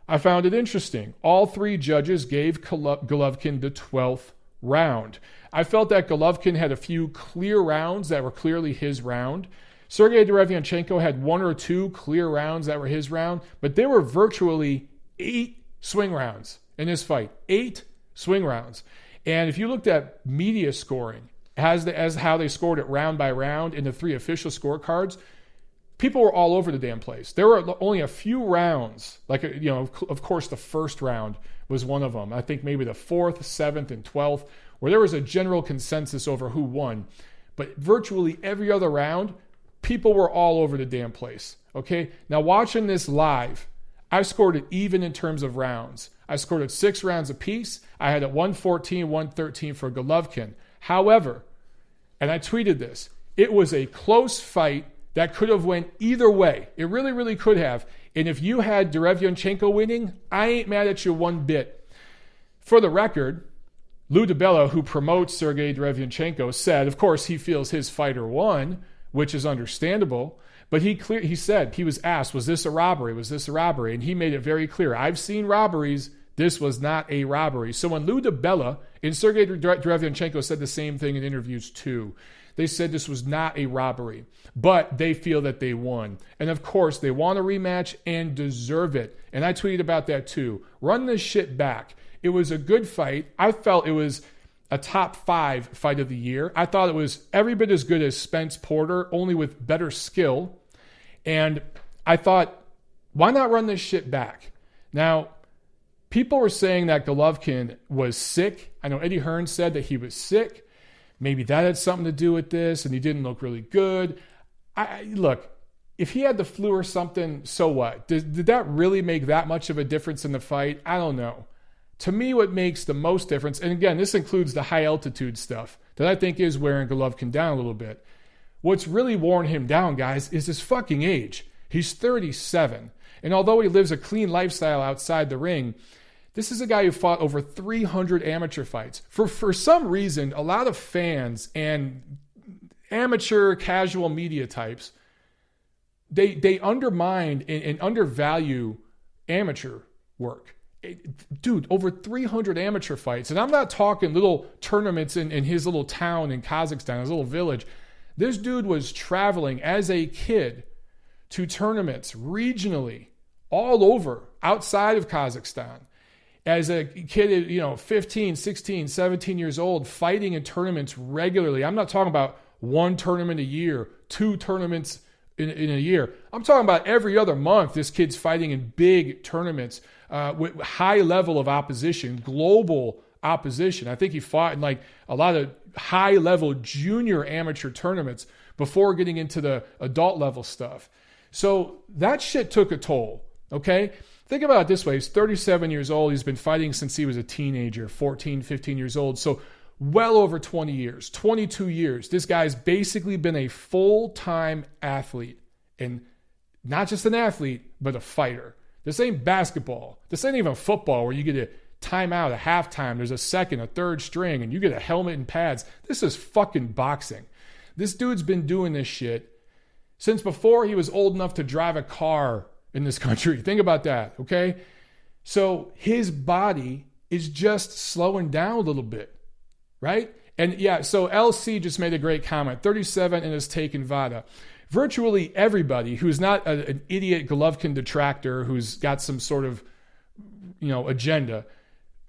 I found it interesting. All 3 judges gave Golovkin the 12th round. I felt that Golovkin had a few clear rounds that were clearly his round. Sergiy Derevyanchenko had 1 or 2 clear rounds that were his round, but there were virtually 8 swing rounds in this fight. 8 swing rounds. And if you looked at media scoring, as how they scored it round by round in the 3 official scorecards, people were all over the damn place. There were only a few rounds, of course, the first round was one of them. I think maybe the 4th, 7th, and 12th, where there was a general consensus over who won. But virtually every other round, people were all over the damn place. Okay? Now, watching this live, I scored it even in terms of rounds. I scored it 6 rounds apiece. I had it 114, 113 for Golovkin. However, and I tweeted this, it was a close fight that could have went either way. It really, really could have. And if you had Derevyanchenko winning, I ain't mad at you one bit. For the record, Lou DiBella, who promotes Sergiy Derevyanchenko, said, of course, he feels his fighter won, which is understandable. But he said, he was asked, was this a robbery? Was this a robbery? And he made it very clear. I've seen robberies. This was not a robbery. So when Lou DiBella and Sergiy Derevyanchenko said the same thing in interviews too, they said this was not a robbery, but they feel that they won. And of course, they want a rematch and deserve it. And I tweeted about that too. Run this shit back. It was a good fight. I felt it was a top 5 fight of the year. I thought it was every bit as good as Spence Porter, only with better skill. And I thought, why not run this shit back? Now, people were saying that Golovkin was sick. I know Eddie Hearn said that he was sick. Maybe that had something to do with this, and he didn't look really good. Look, if he had the flu or something, so what? Did that really make that much of a difference in the fight? I don't know. To me, what makes the most difference, and again, this includes the high altitude stuff that I think is wearing Golovkin down a little bit. What's really worn him down, guys, is his fucking age. He's 37. And although he lives a clean lifestyle outside the ring, this is a guy who fought over 300 amateur fights. For some reason, a lot of fans and amateur casual media types, they undermine and undervalue amateur work. Dude, over 300 amateur fights. And I'm not talking little tournaments in his little town in Kazakhstan, his little village. This dude was traveling as a kid to tournaments regionally all over outside of Kazakhstan. As a kid, 15, 16, 17 years old, fighting in tournaments regularly. I'm not talking about 1 tournament a year, 2 tournaments in a year. I'm talking about every other month, this kid's fighting in big tournaments with high level of opposition, global opposition. I think he fought in a lot of high level junior amateur tournaments before getting into the adult level stuff. So that shit took a toll, okay? Think about it this way. He's 37 years old. He's been fighting since he was a teenager, 14, 15 years old. So well over 20 years, 22 years. This guy's basically been a full-time athlete. And not just an athlete, but a fighter. This ain't basketball. This ain't even football where you get a timeout, a halftime. There's a second, a third string, and you get a helmet and pads. This is fucking boxing. This dude's been doing this shit since before he was old enough to drive a car in this country. Think about that, okay? So his body is just slowing down a little bit, right? And yeah, so LC just made a great comment. 37 and has taken VADA. virtually everybody who's not an idiot Golovkin detractor who's got some sort of, agenda,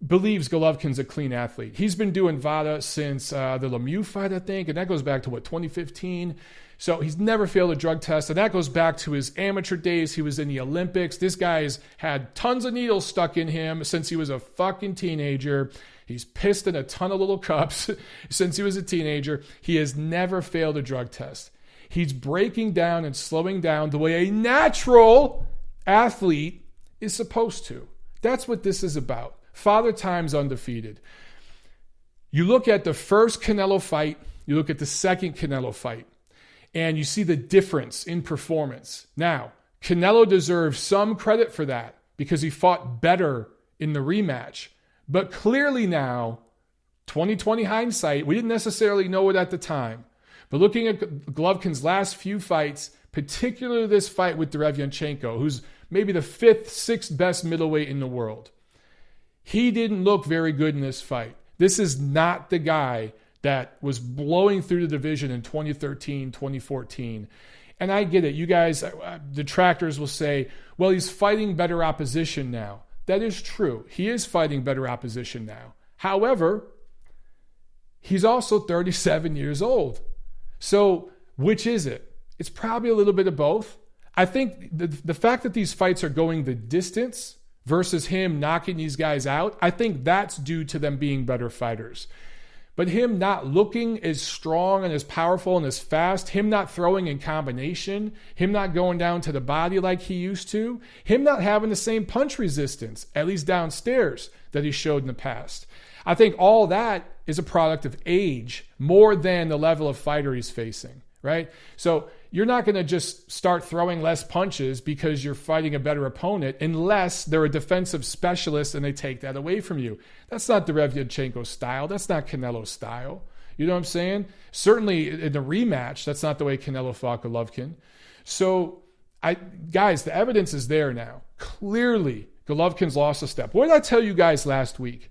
believes Golovkin's a clean athlete. He's been doing VADA since the Lemieux fight, I think, and that goes back to, 2015? So he's never failed a drug test, and that goes back to his amateur days. He was in the Olympics. This guy's had tons of needles stuck in him since he was a fucking teenager. He's pissed in a ton of little cups since he was a teenager. He has never failed a drug test. He's breaking down and slowing down the way a natural athlete is supposed to. That's what this is about. Father Time's undefeated. You look at the first Canelo fight, you look at the second Canelo fight, and you see the difference in performance. Now, Canelo deserves some credit for that because he fought better in the rematch. But clearly now, 2020 hindsight, we didn't necessarily know it at the time. But looking at Golovkin's last few fights, particularly this fight with Derevyanchenko, who's maybe the 5th, 6th best middleweight in the world, he didn't look very good in this fight. This is not the guy that was blowing through the division in 2013, 2014. And I get it. You guys, detractors will say, well, he's fighting better opposition now. That is true. He is fighting better opposition now. However, he's also 37 years old. So which is it? It's probably a little bit of both. I think the fact that these fights are going the distance versus him knocking these guys out, I think that's due to them being better fighters. But him not looking as strong and as powerful and as fast, him not throwing in combination, him not going down to the body like he used to, him not having the same punch resistance, at least downstairs, that he showed in the past. I think all that is a product of age more than the level of fighter he's facing, right? So you're not going to just start throwing less punches because you're fighting a better opponent unless they're a defensive specialist and they take that away from you. That's not Derevyanchenko's style. That's not Canelo's style. You know what I'm saying? Certainly in the rematch, that's not the way Canelo fought Golovkin. So, guys, the evidence is there now. Clearly, Golovkin's lost a step. What did I tell you guys last week?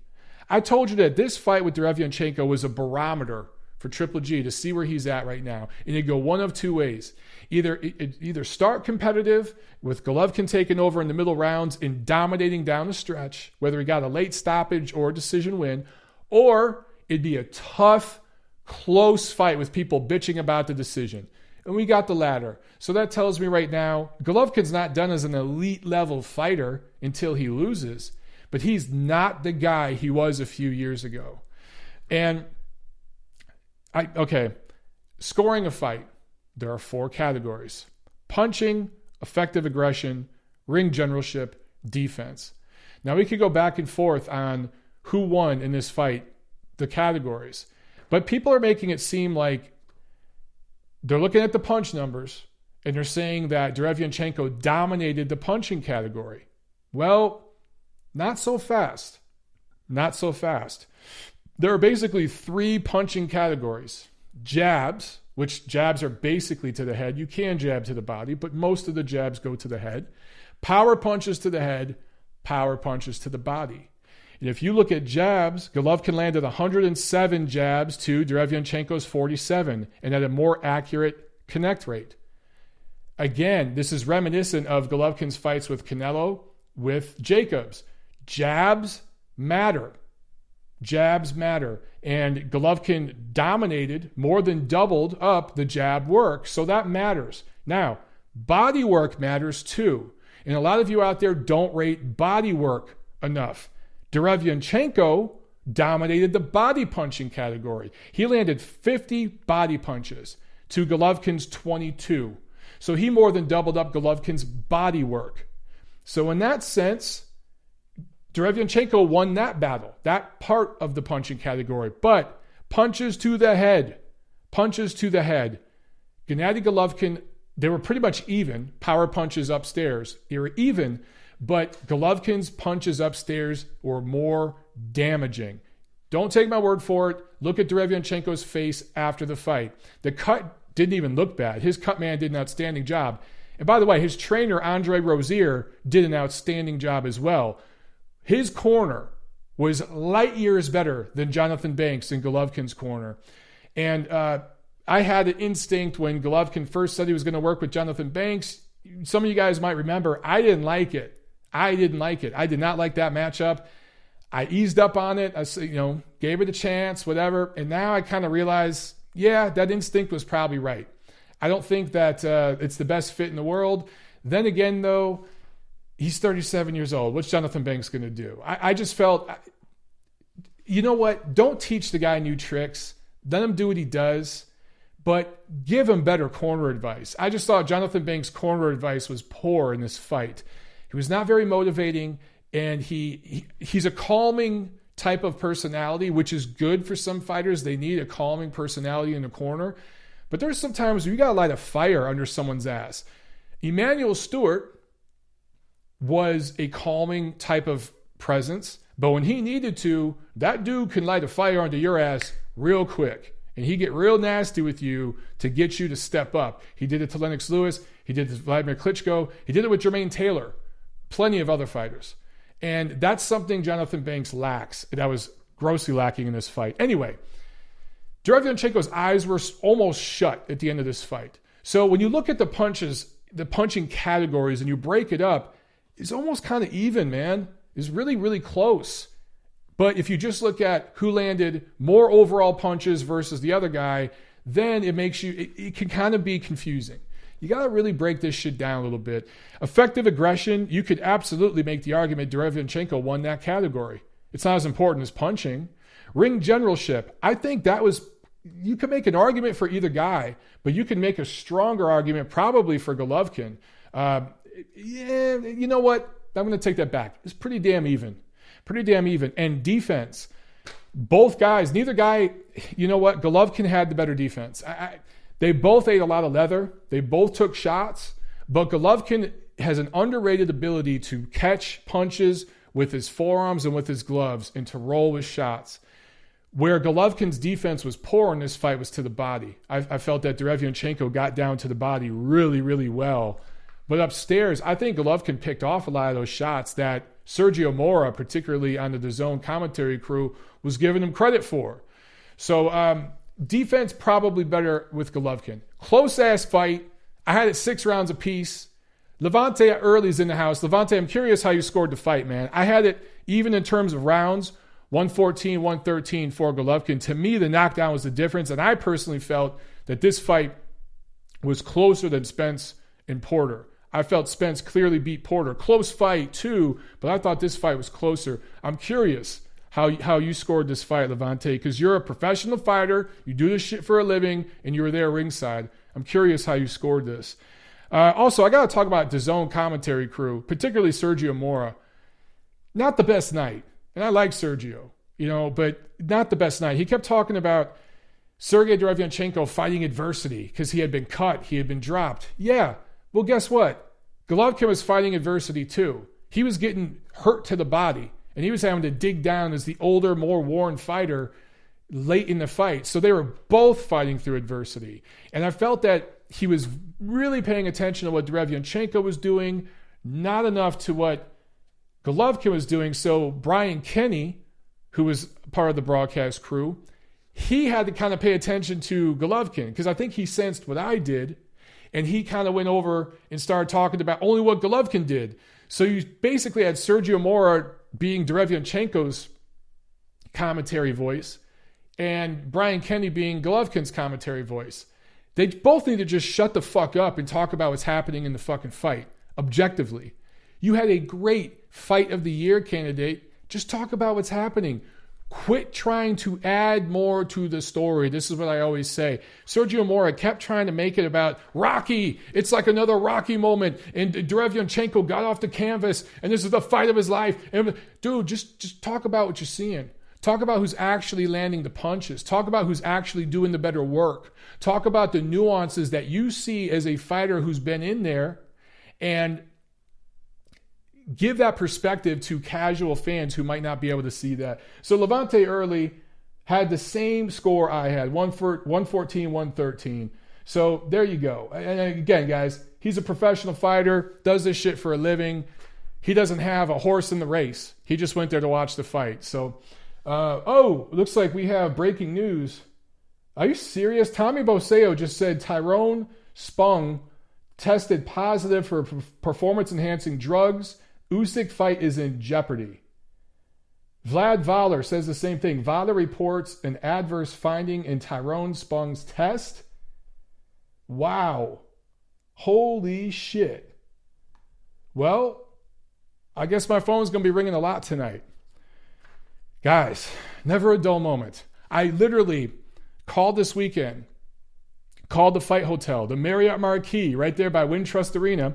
I told you that this fight with Derevyanchenko was a barometer for Triple G to see where he's at right now. And you go one of two ways. Either start competitive with Golovkin taking over in the middle rounds and dominating down the stretch, whether he got a late stoppage or a decision win, or it'd be a tough, close fight with people bitching about the decision. And we got the latter. So that tells me right now, Golovkin's not done as an elite level fighter until he loses, but he's not the guy he was a few years ago. And scoring a fight, there are 4 categories: punching, effective aggression, ring generalship, defense. Now we could go back and forth on who won in this fight, the categories, but people are making it seem like they're looking at the punch numbers and they're saying that Derevyanchenko dominated the punching category. Well, not so fast. Not so fast. There are basically 3 punching categories. Jabs, which jabs are basically to the head. You can jab to the body, but most of the jabs go to the head. Power punches to the head, power punches to the body. And if you look at jabs, Golovkin landed 107 jabs to Derevyanchenko's 47 and at a more accurate connect rate. Again, this is reminiscent of Golovkin's fights with Canelo, with Jacobs. Jabs matter. Jabs matter. And Golovkin dominated, more than doubled up the jab work. So that matters. Now, body work matters too. And a lot of you out there don't rate body work enough. Derevyanchenko dominated the body punching category. He landed 50 body punches to Golovkin's 22. So he more than doubled up Golovkin's body work. So in that sense, Derevyanchenko won that battle, that part of the punching category. But punches to the head, Gennady Golovkin, they were pretty much even. Power punches upstairs, they were even, but Golovkin's punches upstairs were more damaging. Don't take my word for it. Look at Derevyanchenko's face after the fight. The cut didn't even look bad. His cut man did an outstanding job. And by the way, his trainer, Andre Rozier, did an outstanding job as well. His corner was light years better than Jonathan Banks in Golovkin's corner. And I had an instinct when Golovkin first said he was going to work with Jonathan Banks. Some of you guys might remember, I didn't like it. I did not like that matchup. I eased up on it. I gave it a chance, whatever. And now I kind of realize, yeah, that instinct was probably right. I don't think that it's the best fit in the world. Then again, though, he's 37 years old. What's Jonathan Banks going to do? I just felt, you know what? Don't teach the guy new tricks. Let him do what he does, but give him better corner advice. I just thought Jonathan Banks' corner advice was poor in this fight. He was not very motivating, and he's a calming type of personality, which is good for some fighters. They need a calming personality in the corner. But there's some times where you got to light a fire under someone's ass. Emmanuel Stewart was a calming type of presence, but when he needed to, that dude can light a fire under your ass real quick. And he get real nasty with you to get you to step up. He did it to Lennox Lewis. He did it to Vladimir Klitschko. He did it with Jermaine Taylor. Plenty of other fighters. And that's something Jonathan Banks lacks. That was grossly lacking in this fight. Anyway, Derevyanchenko's eyes were almost shut at the end of this fight. So when you look at the punches, the punching categories, and you break it up, it's almost kind of even, man. It's really, really close. But if you just look at who landed more overall punches versus the other guy, then it makes you, it can kind of be confusing. You got to really break this shit down a little bit. Effective aggression, you could absolutely make the argument Derevyanchenko won that category. It's not as important as punching. Ring generalship, I think that was, you could make an argument for either guy, but you can make a stronger argument probably for Golovkin. Yeah, you know what? I'm going to take that back. It's pretty damn even. And defense, both guys, neither guy, you know what? Golovkin had the better defense. They both ate a lot of leather. They both took shots. But Golovkin has an underrated ability to catch punches with his forearms and with his gloves and to roll with shots. Where Golovkin's defense was poor in this fight was to the body. I felt that Derevyanchenko got down to the body really, really well. But upstairs, I think Golovkin picked off a lot of those shots that Sergio Mora, particularly on the DAZN commentary crew, was giving him credit for. So defense probably better with Golovkin. Close-ass fight. I had it 6 rounds apiece. Levante early's in the house. Levante, I'm curious how you scored the fight, man. I had it even in terms of rounds, 114, 113 for Golovkin. To me, the knockdown was the difference, and I personally felt that this fight was closer than Spence and Porter. I felt Spence clearly beat Porter. Close fight, too, but I thought this fight was closer. I'm curious how you scored this fight, Levante, because you're a professional fighter. You do this shit for a living, and you were there ringside. I'm curious how you scored this. Also, I got to talk about DAZN commentary crew, particularly Sergio Mora. Not the best night. And I like Sergio, but not the best night. He kept talking about Sergiy Derevyanchenko fighting adversity because he had been cut, he had been dropped. Yeah, well, guess what? Golovkin was fighting adversity too. He was getting hurt to the body, and he was having to dig down as the older, more worn fighter late in the fight. So they were both fighting through adversity. And I felt that he was really paying attention to what Derevyanchenko was doing, not enough to what Golovkin was doing. So Brian Kenny, who was part of the broadcast crew, he had to kind of pay attention to Golovkin because I think he sensed what I did, and he kind of went over and started talking about only what Golovkin did. So you basically had Sergio Mora being Derevyanchenko's commentary voice and Brian Kenny being Golovkin's commentary voice. They both need to just shut the fuck up and talk about what's happening in the fucking fight, objectively. You had a great fight of the year candidate. Just talk about what's happening. Quit trying to add more to the story. This is what I always say. Sergio Mora kept trying to make it about Rocky. It's like another Rocky moment. And Derevyanchenko got off the canvas, and this is the fight of his life. And dude, just talk about what you're seeing. Talk about who's actually landing the punches. Talk about who's actually doing the better work. Talk about the nuances that you see as a fighter who's been in there, and give that perspective to casual fans who might not be able to see that. So Levante early had the same score I had, 114, 113. So there you go. And again, guys, he's a professional fighter, does this shit for a living. He doesn't have a horse in the race. He just went there to watch the fight. So, it looks like we have breaking news. Are you serious? Tommy Boseo just said Tyrone Spong tested positive for performance-enhancing drugs. Usyk fight is in jeopardy. Vlad Voller says the same thing. Voller reports an adverse finding in Tyrone Spong's test. Wow. Holy shit. Well, I guess my phone's going to be ringing a lot tonight. Guys, never a dull moment. I literally called this weekend, called the Fight Hotel, the Marriott Marquis right there by Wintrust Arena,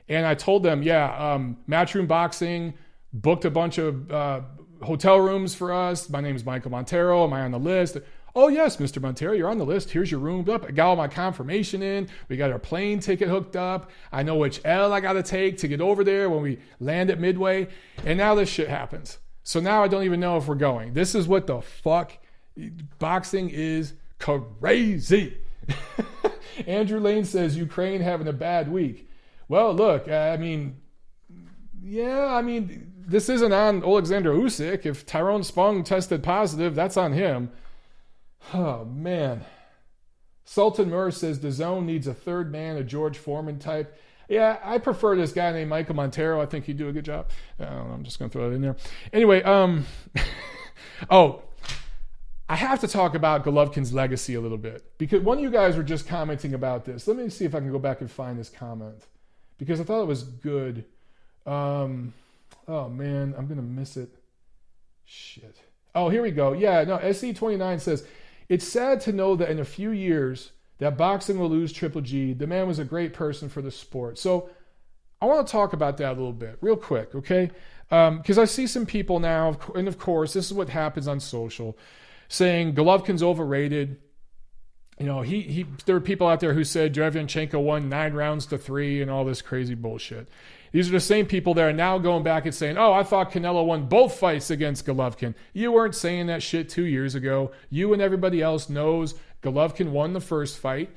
and I told them, Matchroom Boxing booked a bunch of hotel rooms for us. My name is Michael Montero. Am I on the list? Oh, yes, Mr. Montero, you're on the list. Here's your room. I got all my confirmation in. We got our plane ticket hooked up. I know which L I got to take to get over there when we land at Midway. And now this shit happens. So now I don't even know if we're going. This is what the fuck. Boxing is crazy. Andrew Lane says Ukraine having a bad week. Well, look, this isn't on Alexander Usyk. If Tyrone Spong tested positive, that's on him. Oh, man. Sultan Murr says the zone needs a third man, a George Foreman type. Yeah, I prefer this guy named Michael Montero. I think he'd do a good job. I'm just going to throw that in there. Anyway, I have to talk about Golovkin's legacy a little bit, because one of you guys were just commenting about this. Let me see if I can go back and find this comment, because I thought it was good. Oh, man, I'm going to miss it. Shit. Oh, here we go. Yeah, no, SC29 says, it's sad to know that in a few years that boxing will lose Triple G. The man was a great person for the sport. So I want to talk about that a little bit real quick, okay? Because I see some people now, and of course, this is what happens on social, saying Golovkin's overrated. You know, there were people out there who said Derevyanchenko won 9-3 and all this crazy bullshit. These are the same people that are now going back and saying, oh, I thought Canelo won both fights against Golovkin. You weren't saying that shit 2 years ago. You and everybody else knows Golovkin won the first fight.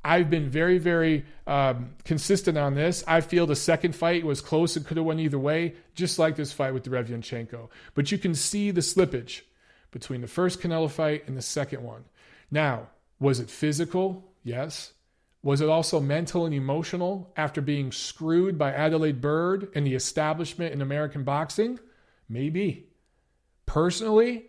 I've been very, very consistent on this. I feel the second fight was close and could have went either way, just like this fight with Derevyanchenko. But you can see the slippage between the first Canelo fight and the second one. Now, was it physical? Yes. Was it also mental and emotional after being screwed by Adelaide Byrd and the establishment in American boxing? Maybe. Personally,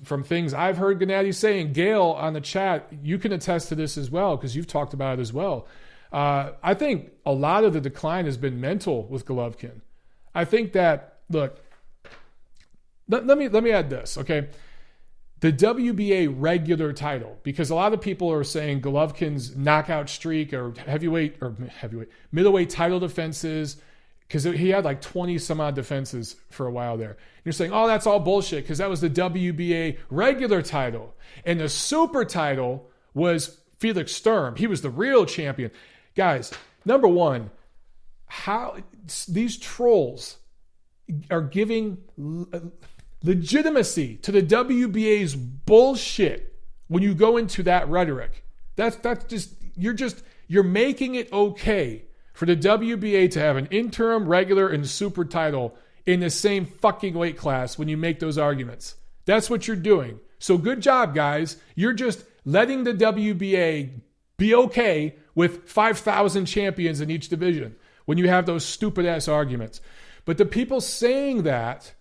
from things I've heard Gennady saying, Gail on the chat, you can attest to this as well because you've talked about it as well. I think a lot of the decline has been mental with Golovkin. I think that, look, let me add this, okay? The WBA regular title, because a lot of people are saying Golovkin's knockout streak or middleweight title defenses, because he had like 20 some odd defenses for a while there. You're saying, oh, that's all bullshit because that was the WBA regular title. And the super title was Felix Sturm. He was the real champion. Guys, number one, how these trolls are giving legitimacy to the WBA's bullshit when you go into that rhetoric. That's just you're making it okay for the WBA to have an interim, regular, and super title in the same fucking weight class when you make those arguments. That's what you're doing. So good job, guys. You're just letting the WBA be okay with 5,000 champions in each division when you have those stupid-ass arguments. But the people saying that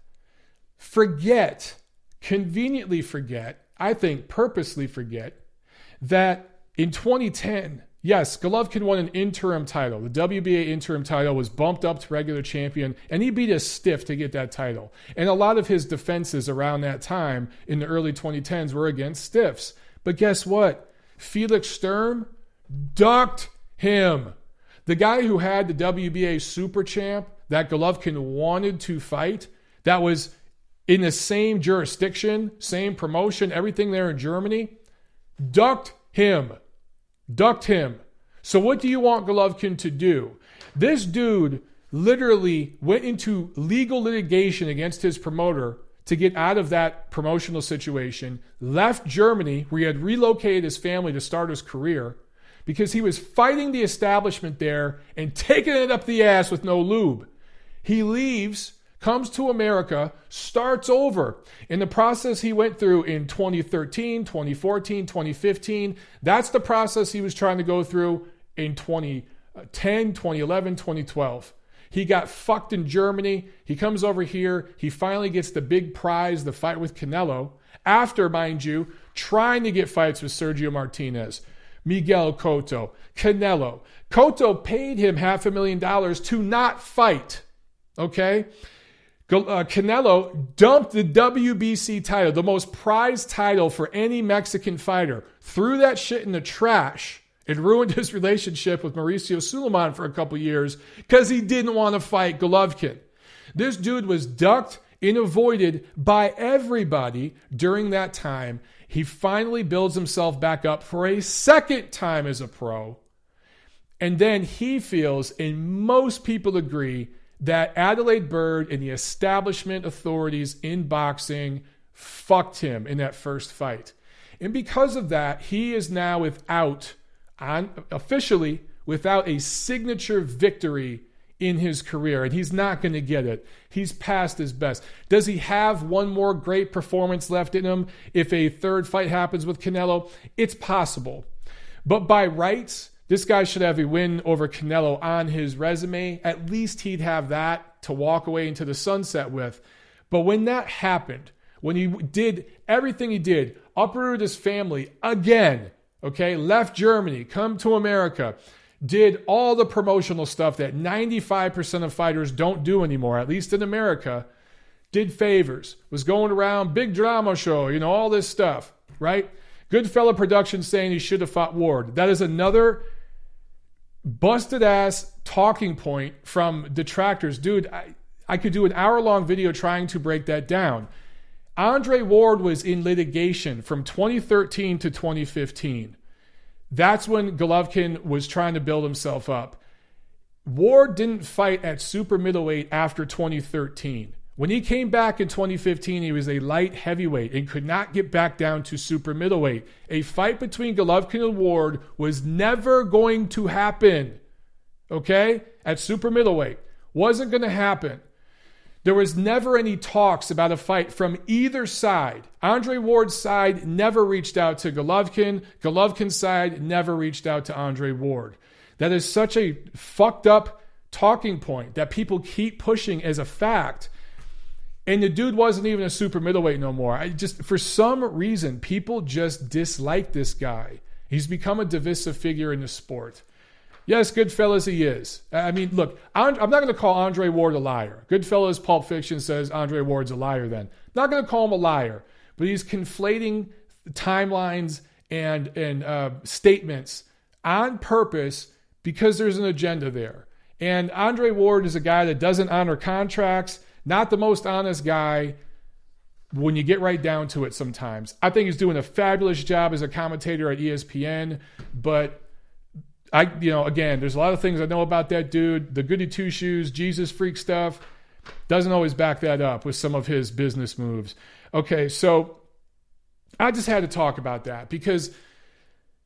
conveniently forget, I think purposely forget, that in 2010, yes, Golovkin won an interim title. The WBA interim title was bumped up to regular champion, and he beat a stiff to get that title. And a lot of his defenses around that time in the early 2010s were against stiffs. But guess what? Felix Sturm ducked him. The guy who had the WBA super champ that Golovkin wanted to fight, that was in the same jurisdiction, same promotion, everything there in Germany, ducked him. So what do you want Golovkin to do? This dude literally went into legal litigation against his promoter to get out of that promotional situation, left Germany, where he had relocated his family to start his career, because he was fighting the establishment there and taking it up the ass with no lube. He leaves, comes to America, starts over. In the process he went through in 2013, 2014, 2015, that's the process he was trying to go through in 2010, 2011, 2012. He got fucked in Germany. He comes over here. He finally gets the big prize, the fight with Canelo, after, mind you, trying to get fights with Sergio Martinez, Miguel Cotto, Canelo. Cotto paid him $500,000 to not fight. Okay? Canelo dumped the WBC title, the most prized title for any Mexican fighter, threw that shit in the trash. It ruined his relationship with Mauricio Suleiman for a couple years because he didn't want to fight Golovkin. This dude was ducked and avoided by everybody during that time. He finally builds himself back up for a second time as a pro. And then he feels, and most people agree, that Adelaide Byrd and the establishment authorities in boxing fucked him in that first fight. And because of that, he is now officially without a signature victory in his career, and he's not going to get it. He's past his best. Does he have one more great performance left in him if a third fight happens with Canelo? It's possible. But by rights, this guy should have a win over Canelo on his resume. At least he'd have that to walk away into the sunset with. But when that happened, when he did everything he did, uprooted his family again, okay, left Germany, come to America, did all the promotional stuff that 95% of fighters don't do anymore, at least in America, did favors, was going around, big drama show, all this stuff, right? Goodfella Productions saying he should have fought Ward. That is another busted ass talking point from detractors. Dude, I could do an hour-long video trying to break that down. Andre Ward was in litigation from 2013 to 2015. That's when Golovkin was trying to build himself up. Ward didn't fight at super middleweight after 2013. When he came back in 2015, he was a light heavyweight and could not get back down to super middleweight. A fight between Golovkin and Ward was never going to happen, okay, at super middleweight. Wasn't going to happen. There was never any talks about a fight from either side. Andre Ward's side never reached out to Golovkin. Golovkin's side never reached out to Andre Ward. That is such a fucked up talking point that people keep pushing as a fact. And the dude wasn't even a super middleweight no more. For some reason, people just dislike this guy. He's become a divisive figure in the sport. Yes, Goodfellas he is. I mean, look, I'm not going to call Andre Ward a liar. Goodfellas Pulp Fiction says Andre Ward's a liar then. Not going to call him a liar, but he's conflating timelines and statements on purpose because there's an agenda there. And Andre Ward is a guy that doesn't honor contracts, not the most honest guy when you get right down to it sometimes. I think he's doing a fabulous job as a commentator at ESPN, but again, there's a lot of things I know about that dude. The goody two-shoes, Jesus freak stuff doesn't always back that up with some of his business moves. Okay, so I just had to talk about that because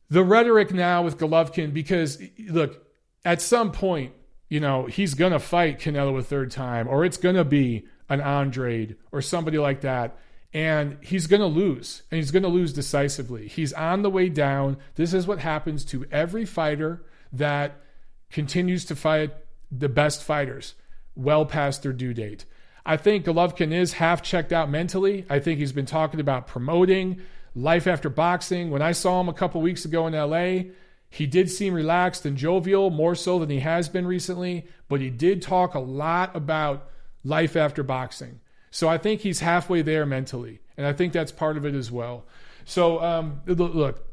the rhetoric now with Golovkin, because look, at some point, he's going to fight Canelo a third time, or it's going to be an Andrade or somebody like that. And he's going to lose, and he's going to lose decisively. He's on the way down. This is what happens to every fighter that continues to fight the best fighters well past their due date. I think Golovkin is half checked out mentally. I think he's been talking about promoting life after boxing. When I saw him a couple weeks ago in LA, he did seem relaxed and jovial, more so than he has been recently, but he did talk a lot about life after boxing. So I think he's halfway there mentally, and I think that's part of it as well. So look,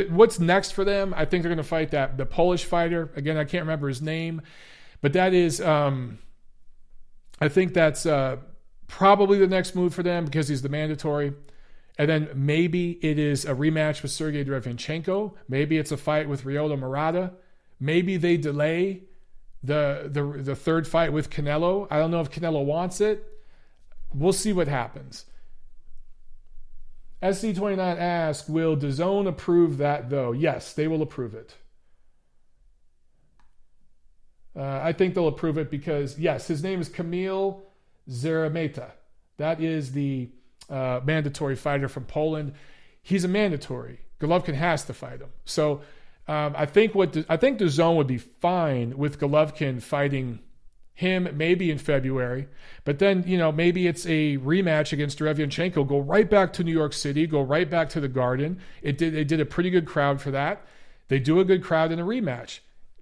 what's next for them? I think they're going to fight the Polish fighter. Again, I can't remember his name, but that is, I think that's probably the next move for them because he's the mandatory. And then maybe it is a rematch with Sergiy Derevyanchenko. Maybe it's a fight with Ryota Murata. Maybe they delay the third fight with Canelo. I don't know if Canelo wants it. We'll see what happens. SC29 asks, will DAZN approve that though? Yes, they will approve it. I think they'll approve it because, yes, his name is Kamil Zeremeta. That is the mandatory fighter from Poland. He's a mandatory. Golovkin has to fight him. So I think the zone would be fine with Golovkin fighting him maybe in February, but then maybe it's a rematch against Derevyanchenko. Go right back to New York City. Go right back to the Garden. They did a pretty good crowd for that. They do a good crowd in a rematch.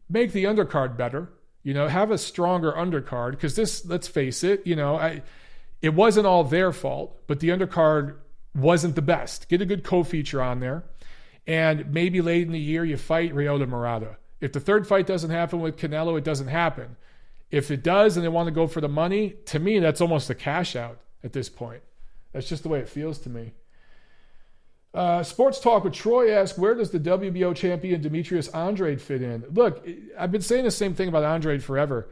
Make the undercard better. Have a stronger undercard, because this, let's face it, it wasn't all their fault, but the undercard wasn't the best. Get a good co-feature on there, and maybe late in the year you fight Ryota Murata. If the third fight doesn't happen with Canelo, it doesn't happen. If it does and they want to go for the money, to me, that's almost a cash out at this point. That's just the way it feels to me. Sports Talk with Troy asks, where does the WBO champion Demetrius Andrade fit in? Look, I've been saying the same thing about Andrade forever.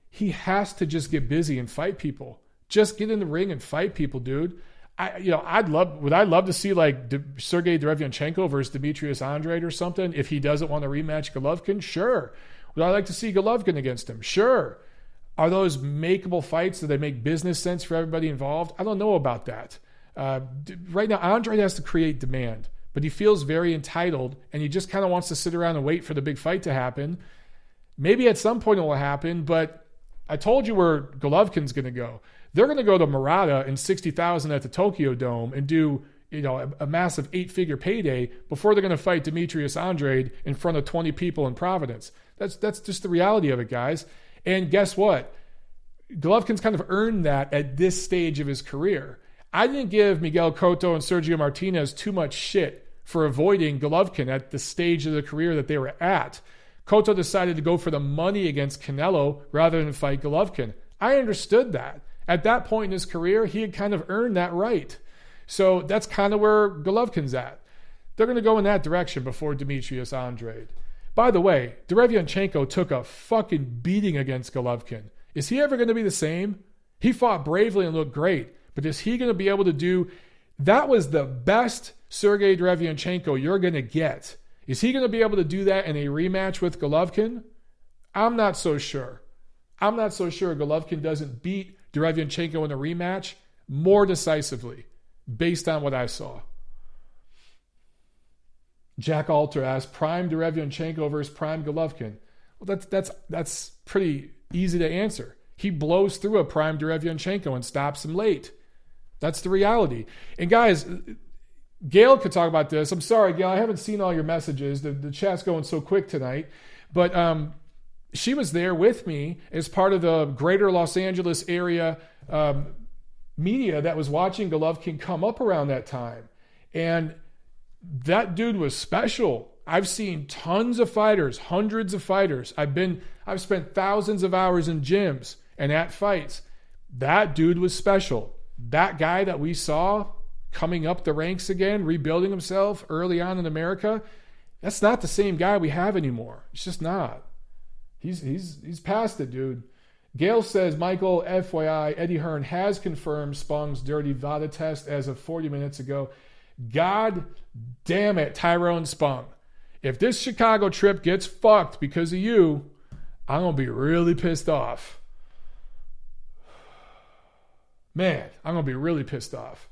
He has to just get busy and fight people. Just get in the ring and fight people, dude. I'd love to see like Sergiy Derevyanchenko versus Demetrius Andrade or something if he doesn't want to rematch Golovkin? Sure. Would I like to see Golovkin against him? Sure. Are those makeable fights? Do they make business sense for everybody involved? I don't know about that. Right now, Andrade has to create demand, but he feels very entitled, and he just kind of wants to sit around and wait for the big fight to happen. Maybe at some point it will happen, but I told you where Golovkin's going to go. They're going to go to Murata in $60,000 at the Tokyo Dome and do a massive 8-figure payday before they're going to fight Demetrius Andrade in front of 20 people in Providence. That's just the reality of it, guys. And guess what? Golovkin's kind of earned that at this stage of his career. I didn't give Miguel Cotto and Sergio Martinez too much shit for avoiding Golovkin at the stage of the career that they were at. Cotto decided to go for the money against Canelo rather than fight Golovkin. I understood that. At that point in his career, he had kind of earned that right. So that's kind of where Golovkin's at. They're going to go in that direction before Demetrius Andrade. By the way, Derevyanchenko took a fucking beating against Golovkin. Is he ever going to be the same? He fought bravely and looked great, but is he going to be able to do... That was the best Sergiy Derevyanchenko you're going to get. Is he going to be able to do that in a rematch with Golovkin? I'm not so sure. I'm not so sure Golovkin doesn't beat Derevyanchenko in a rematch more decisively, based on what I saw. Jack Alter asked, prime Derevyanchenko versus prime Golovkin. Well, that's pretty easy to answer. He blows through a prime Derevyanchenko and stops him late. That's the reality. And guys, Gail could talk about this. I'm sorry, Gail, I haven't seen all your messages. The chat's going so quick tonight. But she was there with me as part of the greater Los Angeles area media that was watching Golovkin come up around that time. And that dude was special. I've seen tons of fighters, hundreds of fighters. I've spent thousands of hours in gyms and at fights. That dude was special. That guy that we saw coming up the ranks again, rebuilding himself early on in America, that's not the same guy we have anymore. It's just not. He's past it, dude. Gail says, Michael, FYI, Eddie Hearn has confirmed Spong's dirty VADA test as of 40 minutes ago. God damn it, Tyrone Spong. If this Chicago trip gets fucked because of you, I'm going to be really pissed off. Man, I'm going to be really pissed off.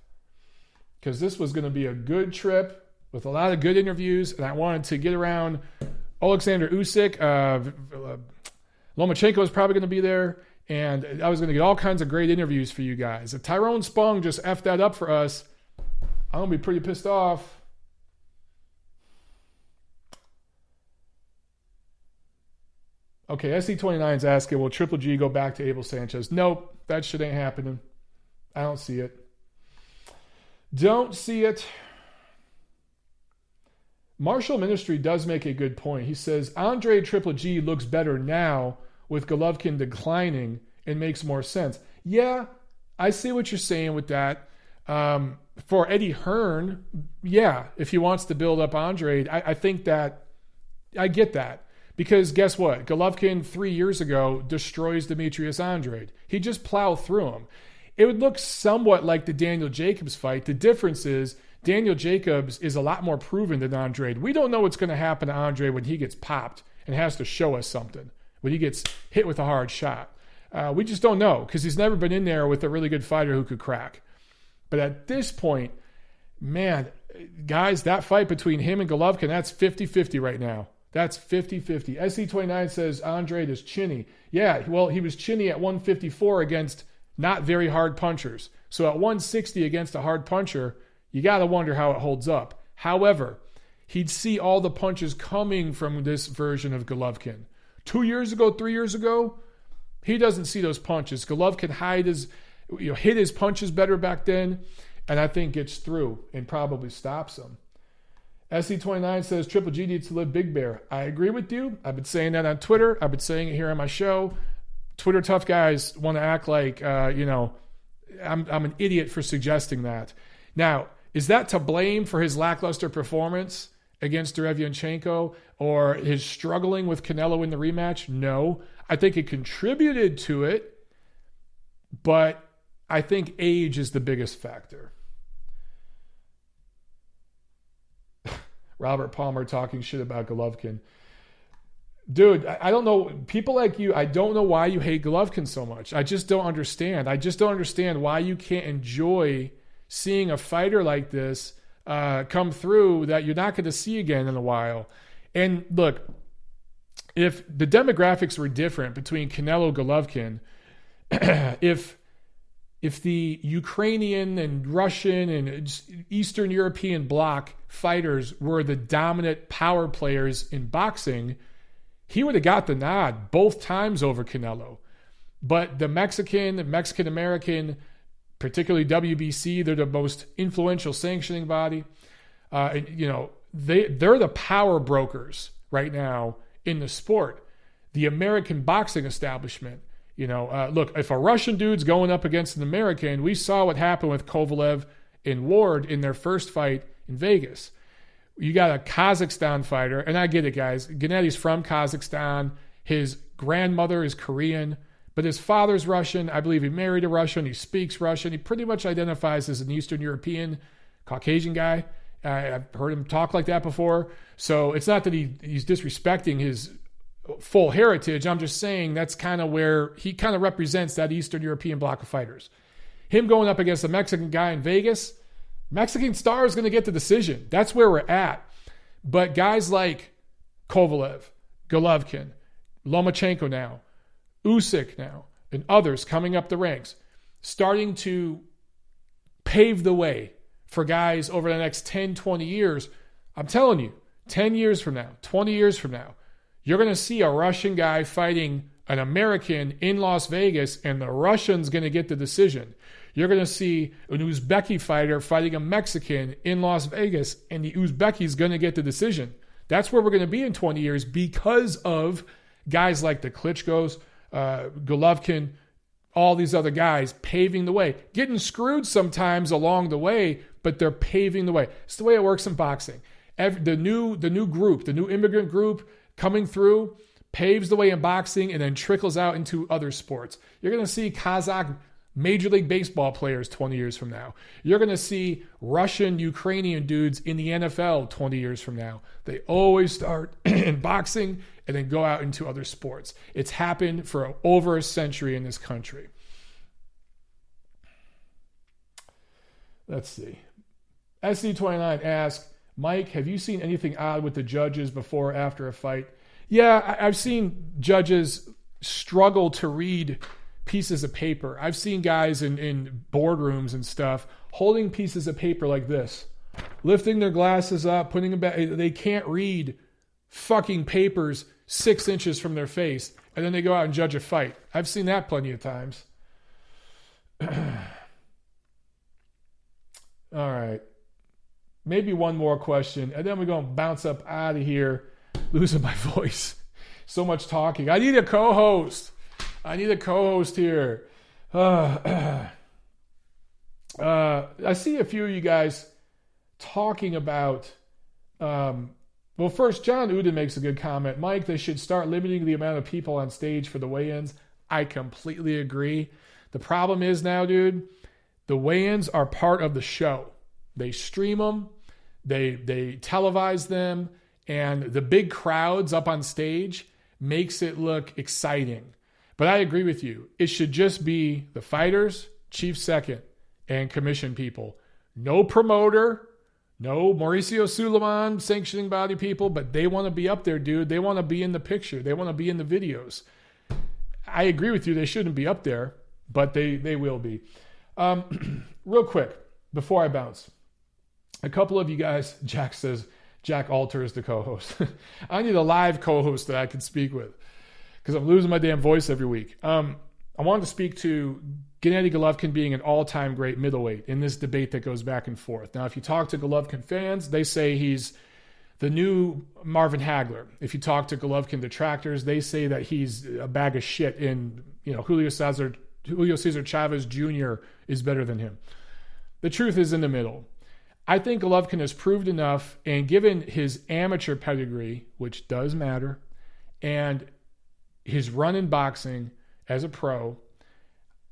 Because this was going to be a good trip with a lot of good interviews, and I wanted to get around Alexander Usyk. Lomachenko is probably going to be there, and I was going to get all kinds of great interviews for you guys. If Tyrone Spong just effed that up for us, I'm going to be pretty pissed off. Okay, SC29 is asking, will Triple G go back to Abel Sanchez? Nope, that shit ain't happening. I don't see it. Don't see it. Marshall Ministry does make a good point. He says, Andre Triple G looks better now with Golovkin declining and makes more sense. Yeah, I see what you're saying with that. For Eddie Hearn, yeah, if he wants to build up Andre, I think that, I get that. Because guess what? Golovkin 3 years ago destroys Demetrius Andrade. He just plowed through him. It would look somewhat like the Daniel Jacobs fight. The difference is Daniel Jacobs is a lot more proven than Andrade. We don't know what's going to happen to Andrade when he gets popped and has to show us something, when he gets hit with a hard shot. We just don't know because he's never been in there with a really good fighter who could crack. But at this point, man, guys, that fight between him and Golovkin, that's 50-50 right now. That's 50-50. SC29 says Andre is chinny. Yeah, well, he was chinny at 154 against not very hard punchers. So at 160 against a hard puncher, you got to wonder how it holds up. However, he'd see all the punches coming from this version of Golovkin. 2 years ago, 3 years ago, he doesn't see those punches. Golovkin hit his punches better back then, and I think gets through and probably stops him. SC29 says Triple G needs to live Big Bear. I agree with you. I've been saying that on Twitter. I've been saying it here on my show. Twitter tough guys want to act like, I'm an idiot for suggesting that. Now, is that to blame for his lackluster performance against Derevyanchenko or his struggling with Canelo in the rematch? No. I think it contributed to it, but I think age is the biggest factor. Robert Palmer talking shit about Golovkin. Dude, I don't know. People like you, I don't know why you hate Golovkin so much. I just don't understand. I just don't understand why you can't enjoy seeing a fighter like this come through that you're not going to see again in a while. And look, if the demographics were different between Canelo Golovkin, if the Ukrainian and Russian and Eastern European bloc fighters were the dominant power players in boxing, he would have got the nod both times over Canelo. But the Mexican-American, particularly WBC, they're the most influential sanctioning body. They're the power brokers right now in the sport. The American boxing establishment. Look, if a Russian dude's going up against an American, we saw what happened with Kovalev and Ward in their first fight in Vegas. You got a Kazakhstan fighter, and I get it, guys. Gennady's from Kazakhstan. His grandmother is Korean, but his father's Russian. I believe he married a Russian. He speaks Russian. He pretty much identifies as an Eastern European, Caucasian guy. I've heard him talk like that before. So it's not that he's disrespecting his full heritage. I'm just saying that's kind of where he kind of represents that Eastern European block of fighters. Him going up against a Mexican guy in Vegas, Mexican star is going to get the decision. That's where we're at. But guys like Kovalev, Golovkin, Lomachenko now, Usyk now, and others coming up the ranks, starting to pave the way for guys over the next 10, 20 years. I'm telling you, 10 years from now, 20 years from now, you're going to see a Russian guy fighting an American in Las Vegas, and the Russian's going to get the decision. You're going to see an Uzbeki fighter fighting a Mexican in Las Vegas, and the Uzbeki's going to get the decision. That's where we're going to be in 20 years because of guys like the Klitschko's, Golovkin, all these other guys paving the way. Getting screwed sometimes along the way, but they're paving the way. It's the way it works in boxing. The new group, the new immigrant group coming through, paves the way in boxing and then trickles out into other sports. You're going to see Kazakh Major League Baseball players 20 years from now. You're going to see Russian, Ukrainian dudes in the NFL 20 years from now. They always start in boxing and then go out into other sports. It's happened for over a century in this country. Let's see. SC29 asks, Mike, have you seen anything odd with the judges before or after a fight? Yeah, I've seen judges struggle to read pieces of paper. I've seen guys in boardrooms and stuff holding pieces of paper like this, lifting their glasses up, putting them back. They can't read fucking papers 6 inches from their face, and then they go out and judge a fight. I've seen that plenty of times. All right. Maybe one more question, and then we're going to bounce up out of here, losing my voice. So much talking. I need a co-host. Here. I see a few of you guys talking about... well, first, John Uden makes a good comment. Mike, they should start limiting the amount of people on stage for the weigh-ins. I completely agree. The problem is now, dude, the weigh-ins are part of the show. They stream them, they televise them, and the big crowds up on stage makes it look exciting. But I agree with you. It should just be the fighters, chief second, and commission people. No promoter, no Mauricio Suleiman sanctioning body people, but they want to be up there, dude. They want to be in the picture. They want to be in the videos. I agree with you. They shouldn't be up there, but they will be. Real quick, before I bounce, a couple of you guys, Jack says, Jack alters the co-host. I need a live co-host that I can speak with because I'm losing my damn voice every week. I wanted to speak to Gennady Golovkin being an all-time great middleweight in this debate that goes back and forth. Now, if you talk to Golovkin fans, they say he's the new Marvin Hagler. If you talk to Golovkin detractors, they say that he's a bag of shit and, Julio Cesar Chavez Jr. is better than him. The truth is in the middle. I think Golovkin has proved enough, and given his amateur pedigree, which does matter, and his run in boxing as a pro,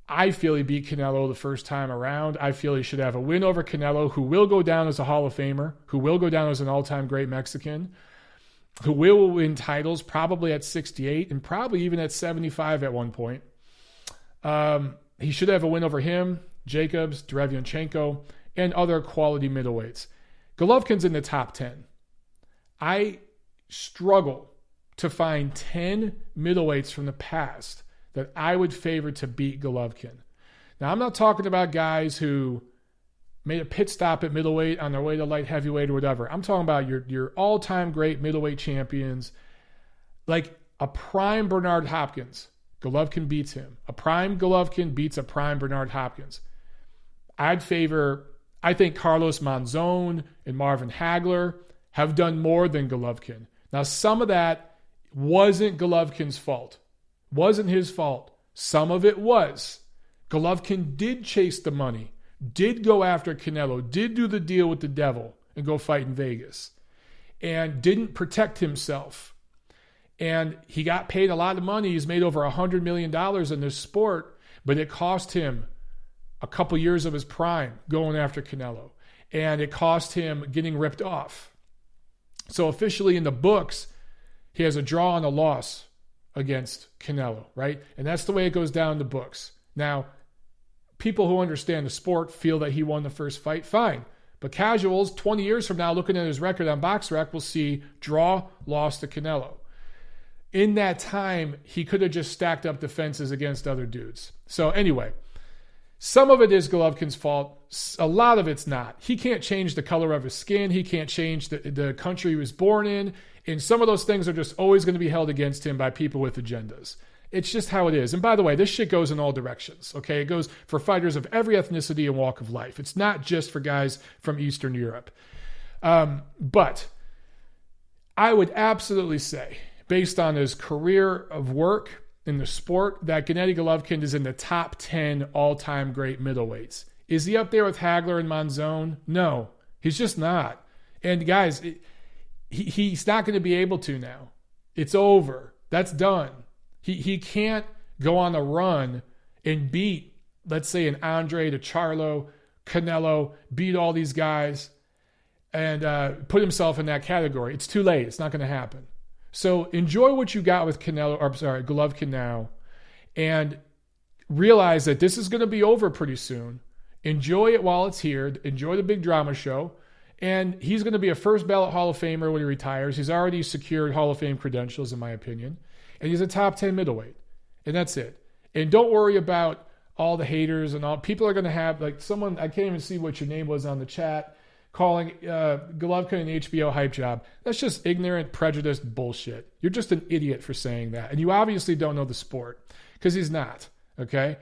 I feel he beat Canelo the first time around. I feel he should have a win over Canelo, who will go down as a Hall of Famer, who will go down as an all-time great Mexican, who will win titles probably at 68 and probably even at 75 at one point. He should have a win over him, Jacobs, Derevyanchenko, and other quality middleweights. Golovkin's in the top 10. I struggle to find 10 middleweights from the past that I would favor to beat Golovkin. Now, I'm not talking about guys who made a pit stop at middleweight on their way to light heavyweight or whatever. I'm talking about your all-time great middleweight champions, like a prime Bernard Hopkins. Golovkin beats him. A prime Golovkin beats a prime Bernard Hopkins. I think Carlos Monzon and Marvin Hagler have done more than Golovkin. Now, some of that wasn't Golovkin's fault. Wasn't his fault. Some of it was. Golovkin did chase the money, did go after Canelo, did do the deal with the devil and go fight in Vegas, and didn't protect himself. And he got paid a lot of money. He's made over $100 million in this sport, but it cost him a couple years of his prime going after Canelo. And it cost him getting ripped off. So officially in the books, he has a draw and a loss against Canelo, right? And that's the way it goes down in the books. Now, people who understand the sport feel that he won the first fight, fine. But casuals, 20 years from now, looking at his record on BoxRec, will see draw, loss to Canelo. In that time, he could have just stacked up defenses against other dudes. So anyway, some of it is Golovkin's fault. A lot of it's not. He can't change the color of his skin. He can't change the country he was born in. And some of those things are just always going to be held against him by people with agendas. It's just how it is. And by the way, this shit goes in all directions, okay? It goes for fighters of every ethnicity and walk of life. It's not just for guys from Eastern Europe. But I would absolutely say, based on his career of work in the sport, that Gennady Golovkin is in the top 10 all-time great middleweights. Is he up there with Hagler and Monzon? No, he's just not. And guys, he's not going to be able to now. It's over. That's done. He can't go on a run and beat, let's say, an Andre DiCarlo, Canelo, beat all these guys and put himself in that category. It's too late. It's not going to happen. So enjoy what you got with Golovkin now, and realize that this is going to be over pretty soon. Enjoy it while it's here. Enjoy the big drama show. And he's going to be a first ballot Hall of Famer when he retires. He's already secured Hall of Fame credentials, in my opinion. And he's a top 10 middleweight. And that's it. And don't worry about all the haters and all. People are going to have, like someone, I can't even see what your name was on the chat, calling Golovkin an HBO hype job. That's just ignorant, prejudiced bullshit. You're just an idiot for saying that. And you obviously don't know the sport, because he's not, okay?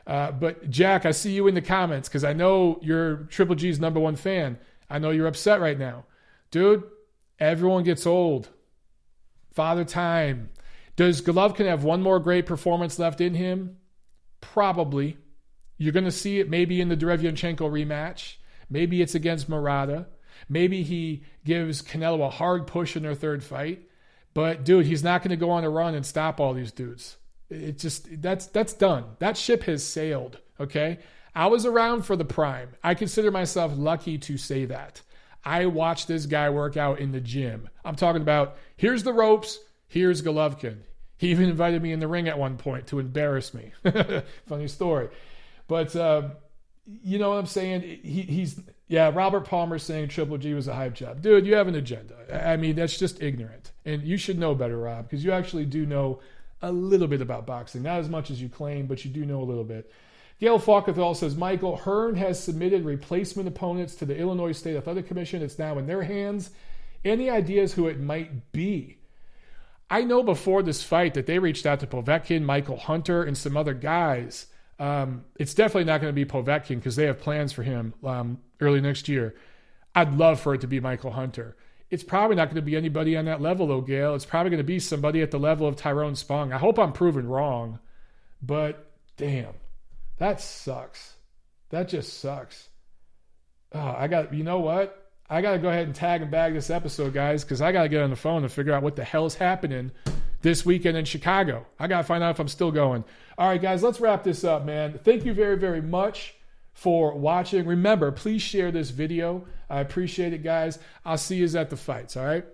But Jack, I see you in the comments, because I know you're Triple G's number one fan. I know you're upset right now. Dude, everyone gets old. Father time. Does Golovkin have one more great performance left in him? Probably. You're going to see it maybe in the Derevyanchenko rematch. Maybe it's against Murata. Maybe he gives Canelo a hard push in their third fight. But, dude, he's not going to go on a run and stop all these dudes. It just, that's done. That ship has sailed, okay? I was around for the prime. I consider myself lucky to say that. I watched this guy work out in the gym. I'm talking about, here's the ropes, here's Golovkin. He even invited me in the ring at one point to embarrass me. Funny story. But you know what I'm saying? Robert Palmer saying Triple G was a hype job. Dude, you have an agenda. I mean, that's just ignorant. And you should know better, Rob, because you actually do know a little bit about boxing. Not as much as you claim, but you do know a little bit. Gail Falkenthal says, Michael, Hearn has submitted replacement opponents to the Illinois State Athletic Commission. It's now in their hands. Any ideas who it might be? I know before this fight that they reached out to Povetkin, Michael Hunter, and some other guys. It's definitely not going to be Povetkin because they have plans for him early next year. I'd love for it to be Michael Hunter. It's probably not going to be anybody on that level, though, Gail. It's probably going to be somebody at the level of Tyrone Spong. I hope I'm proven wrong, but damn, that sucks. That just sucks. You know what? I got to go ahead and tag and bag this episode, guys, because I got to get on the phone and figure out what the hell's happening this weekend in Chicago. I got to find out if I'm still going. All right, guys, let's wrap this up, man. Thank you very, very much for watching. Remember, please share this video. I appreciate it, guys. I'll see you at the fights, all right?